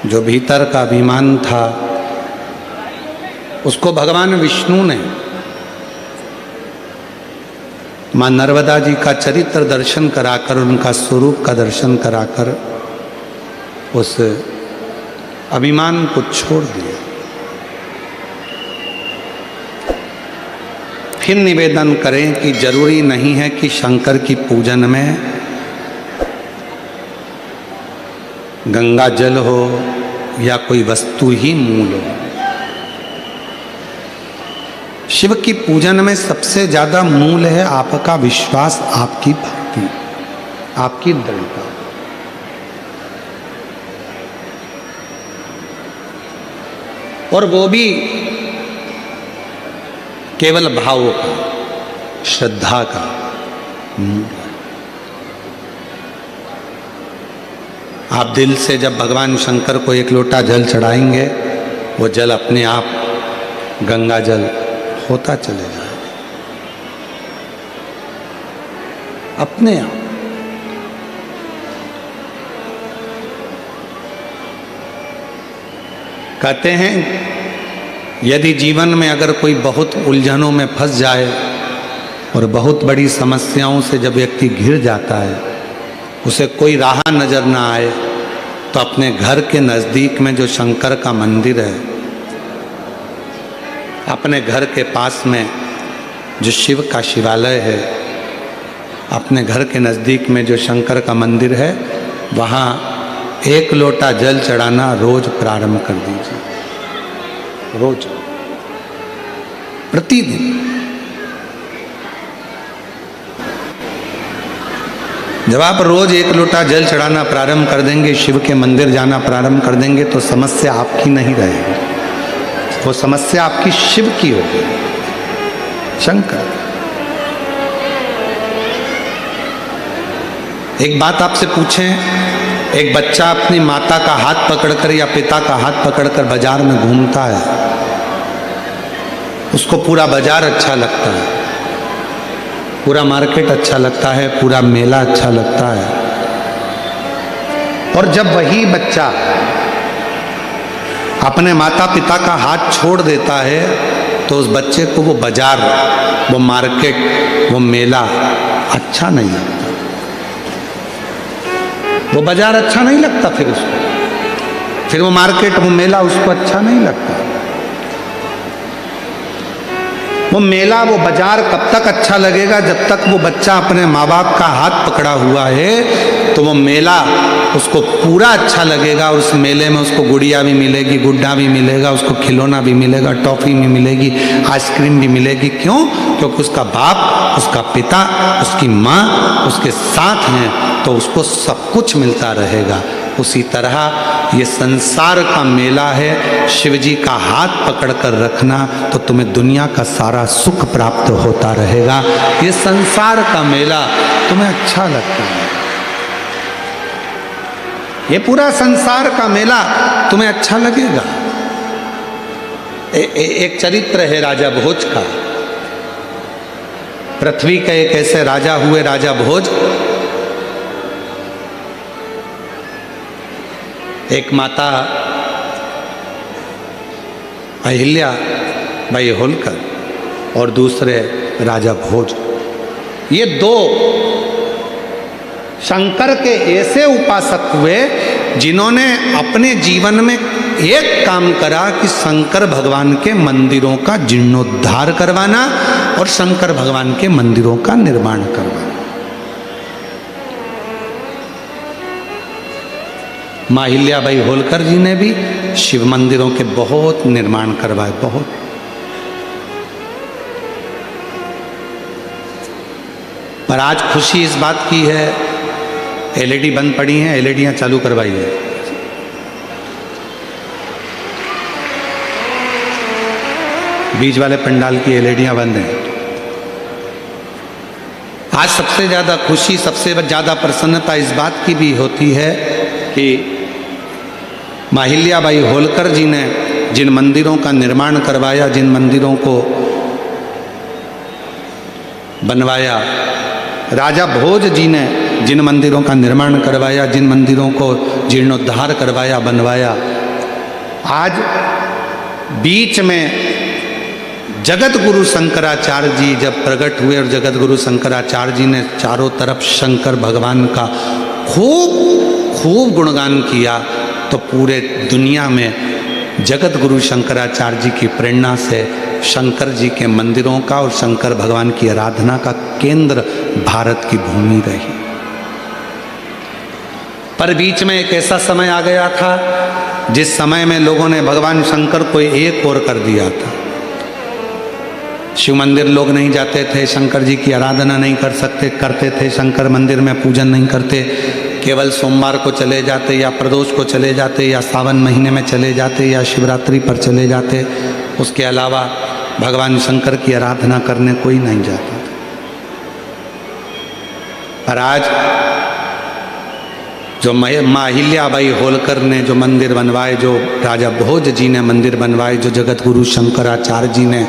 जो भीतर का अभिमान था, उसको भगवान विष्णु ने मां नर्मदा जी का चरित्र दर्शन कराकर, उनका स्वरूप का दर्शन कराकर उस अभिमान को छोड़ दिया। फिर निवेदन करें कि जरूरी नहीं है कि शंकर की पूजन में गंगा जल हो या कोई वस्तु ही मूल हो। शिव की पूजन में सबसे ज्यादा मूल है आपका विश्वास, आपकी भक्ति, आपकी दृढ़ता। और वो भी केवल भाव का, श्रद्धा का मूल है। आप दिल से जब भगवान शंकर को एक लोटा जल चढ़ाएंगे, वो जल अपने आप गंगा जल होता चले जाए, अपने आप। कहते हैं यदि जीवन में अगर कोई बहुत उलझनों में फंस जाए और बहुत बड़ी समस्याओं से जब व्यक्ति घिर जाता है, उसे कोई राह नजर ना आए, तो अपने घर के नज़दीक में जो शंकर का मंदिर है, अपने घर के पास में जो शिव का शिवालय है, अपने घर के नज़दीक में जो शंकर का मंदिर है, वहाँ एक लोटा जल चढ़ाना रोज प्रारंभ कर दीजिए। रोज, प्रतिदिन। जब आप रोज एक लोटा जल चढ़ाना प्रारंभ कर देंगे, शिव के मंदिर जाना प्रारंभ कर देंगे, तो समस्या आपकी नहीं रहेगी, वो समस्या आपकी शिव की होगी, शंकर। एक बात आपसे पूछें, एक बच्चा अपनी माता का हाथ पकड़कर या पिता का हाथ पकड़कर बाजार में घूमता है, उसको पूरा बाजार अच्छा लगता है, पूरा मार्केट अच्छा लगता है, पूरा मेला अच्छा लगता है। और जब वही बच्चा अपने माता पिता का हाथ छोड़ देता है, तो उस बच्चे को वो बाजार, वो मार्केट, वो मेला अच्छा नहीं लगता, वो बाजार अच्छा नहीं लगता, फिर वो मार्केट, वो मेला उसको अच्छा नहीं लगता। वो मेला, वो बाजार कब तक अच्छा लगेगा? जब तक वो बच्चा अपने माँ बाप का हाथ पकड़ा हुआ है, तो वो मेला उसको पूरा अच्छा लगेगा। और उस मेले में उसको गुड़िया भी मिलेगी, गुड्डा भी मिलेगा, उसको खिलौना भी मिलेगा, टॉफी भी मिलेगी, आइसक्रीम भी मिलेगी। क्यों? क्योंकि उसका बाप, उसका पिता, उसकी माँ उसके साथ हैं, तो उसको सब कुछ मिलता रहेगा। उसी तरह ये संसार का मेला है, शिवजी का हाथ पकड़कर रखना तो तुम्हें दुनिया का सारा सुख प्राप्त होता रहेगा। ये संसार का मेला तुम्हें अच्छा लगता है, ये पूरा संसार का मेला तुम्हें अच्छा लगेगा। एक चरित्र है राजा भोज का। पृथ्वी के एक ऐसे राजा हुए, राजा भोज। एक माता अहिल्या बाई होलकर और दूसरे राजा भोज, ये दो शंकर के ऐसे उपासक हुए जिन्होंने अपने जीवन में एक काम करा कि शंकर भगवान के मंदिरों का जीर्णोद्धार करवाना और शंकर भगवान के मंदिरों का निर्माण करवाना। माँ अहिल्याबाई होलकर जी ने भी शिव मंदिरों के बहुत निर्माण करवाए, बहुत। पर आज खुशी इस बात की है, एलईडी बंद पड़ी हैं, एलईडियां चालू करवाई है। बीच वाले पंडाल की एलईडियां बंद हैं। आज सबसे ज्यादा खुशी, सबसे ज्यादा प्रसन्नता इस बात की भी होती है कि माँ अहिल्याबाई होलकर जी ने जिन मंदिरों का निर्माण करवाया, जिन मंदिरों को बनवाया, राजा भोज जी ने जिन मंदिरों का निर्माण करवाया, जिन मंदिरों को जीर्णोद्धार करवाया, बनवाया, आज बीच में जगत गुरु शंकराचार्य जी जब प्रकट हुए और जगत गुरु शंकराचार्य जी ने चारों तरफ शंकर भगवान का खूब गुणगान किया, तो पूरे दुनिया में जगत गुरु शंकराचार्य जी की प्रेरणा से शंकर जी के मंदिरों का और शंकर भगवान की आराधना का केंद्र भारत की भूमि रही। पर बीच में एक ऐसा समय आ गया था जिस समय में लोगों ने भगवान शंकर को एक और कर दिया था। शिव मंदिर लोग नहीं जाते थे, शंकर जी की आराधना नहीं करते थे, शंकर मंदिर में पूजन नहीं करते, केवल सोमवार को चले जाते या प्रदोष को चले जाते या सावन महीने में चले जाते या शिवरात्रि पर चले जाते। उसके अलावा भगवान शंकर की आराधना करने कोई नहीं जाता था। पर आज जो माँ अहिल्याबाई होलकर ने जो मंदिर बनवाए, जो राजा भोज जी ने मंदिर बनवाए, जो जगत गुरु शंकराचार्य जी ने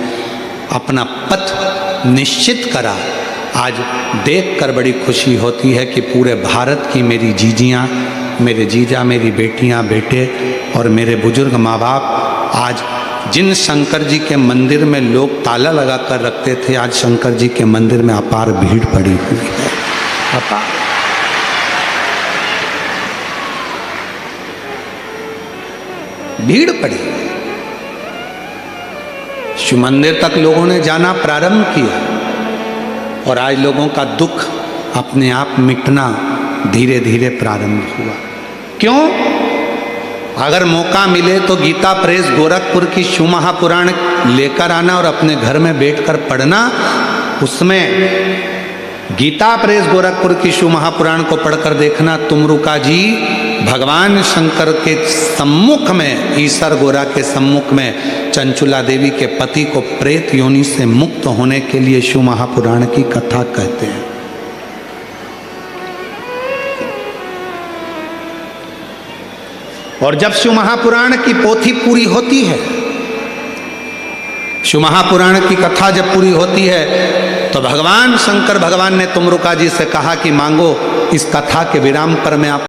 अपना पथ निश्चित करा, आज देखकर बड़ी खुशी होती है कि पूरे भारत की मेरी जीजियाँ, मेरे जीजा, मेरी बेटियाँ, बेटे और मेरे बुजुर्ग माँ बाप आज जिन शंकर जी के मंदिर में लोग ताला लगा कर रखते थे, आज शंकर जी के मंदिर में अपार भीड़ पड़ी हुई है। अपार भीड़ पड़ी। शिव मंदिर तक लोगों ने जाना प्रारंभ किया और आज लोगों का दुख अपने आप मिटना धीरे धीरे प्रारंभ हुआ। क्यों? अगर मौका मिले तो गीता प्रेस गोरखपुर की शिव महापुराण लेकर आना और अपने घर में बैठकर पढ़ना। उसमें गीता प्रेस गोरखपुर की शिव महापुराण को पढ़कर देखना, तुमरुका जी भगवान शंकर के सम्मुख में, ईसर गोरा के सम्मुख में चंचुला देवी के पति को प्रेत योनि से मुक्त होने के लिए शिव महापुराण की कथा कहते हैं। और जब शिव महापुराण की पोथी पूरी होती है, शिव महापुराण की कथा जब पूरी होती है, तो भगवान शंकर भगवान ने तुमरुका जी से कहा कि मांगो, इस कथा के विराम पर मैं आप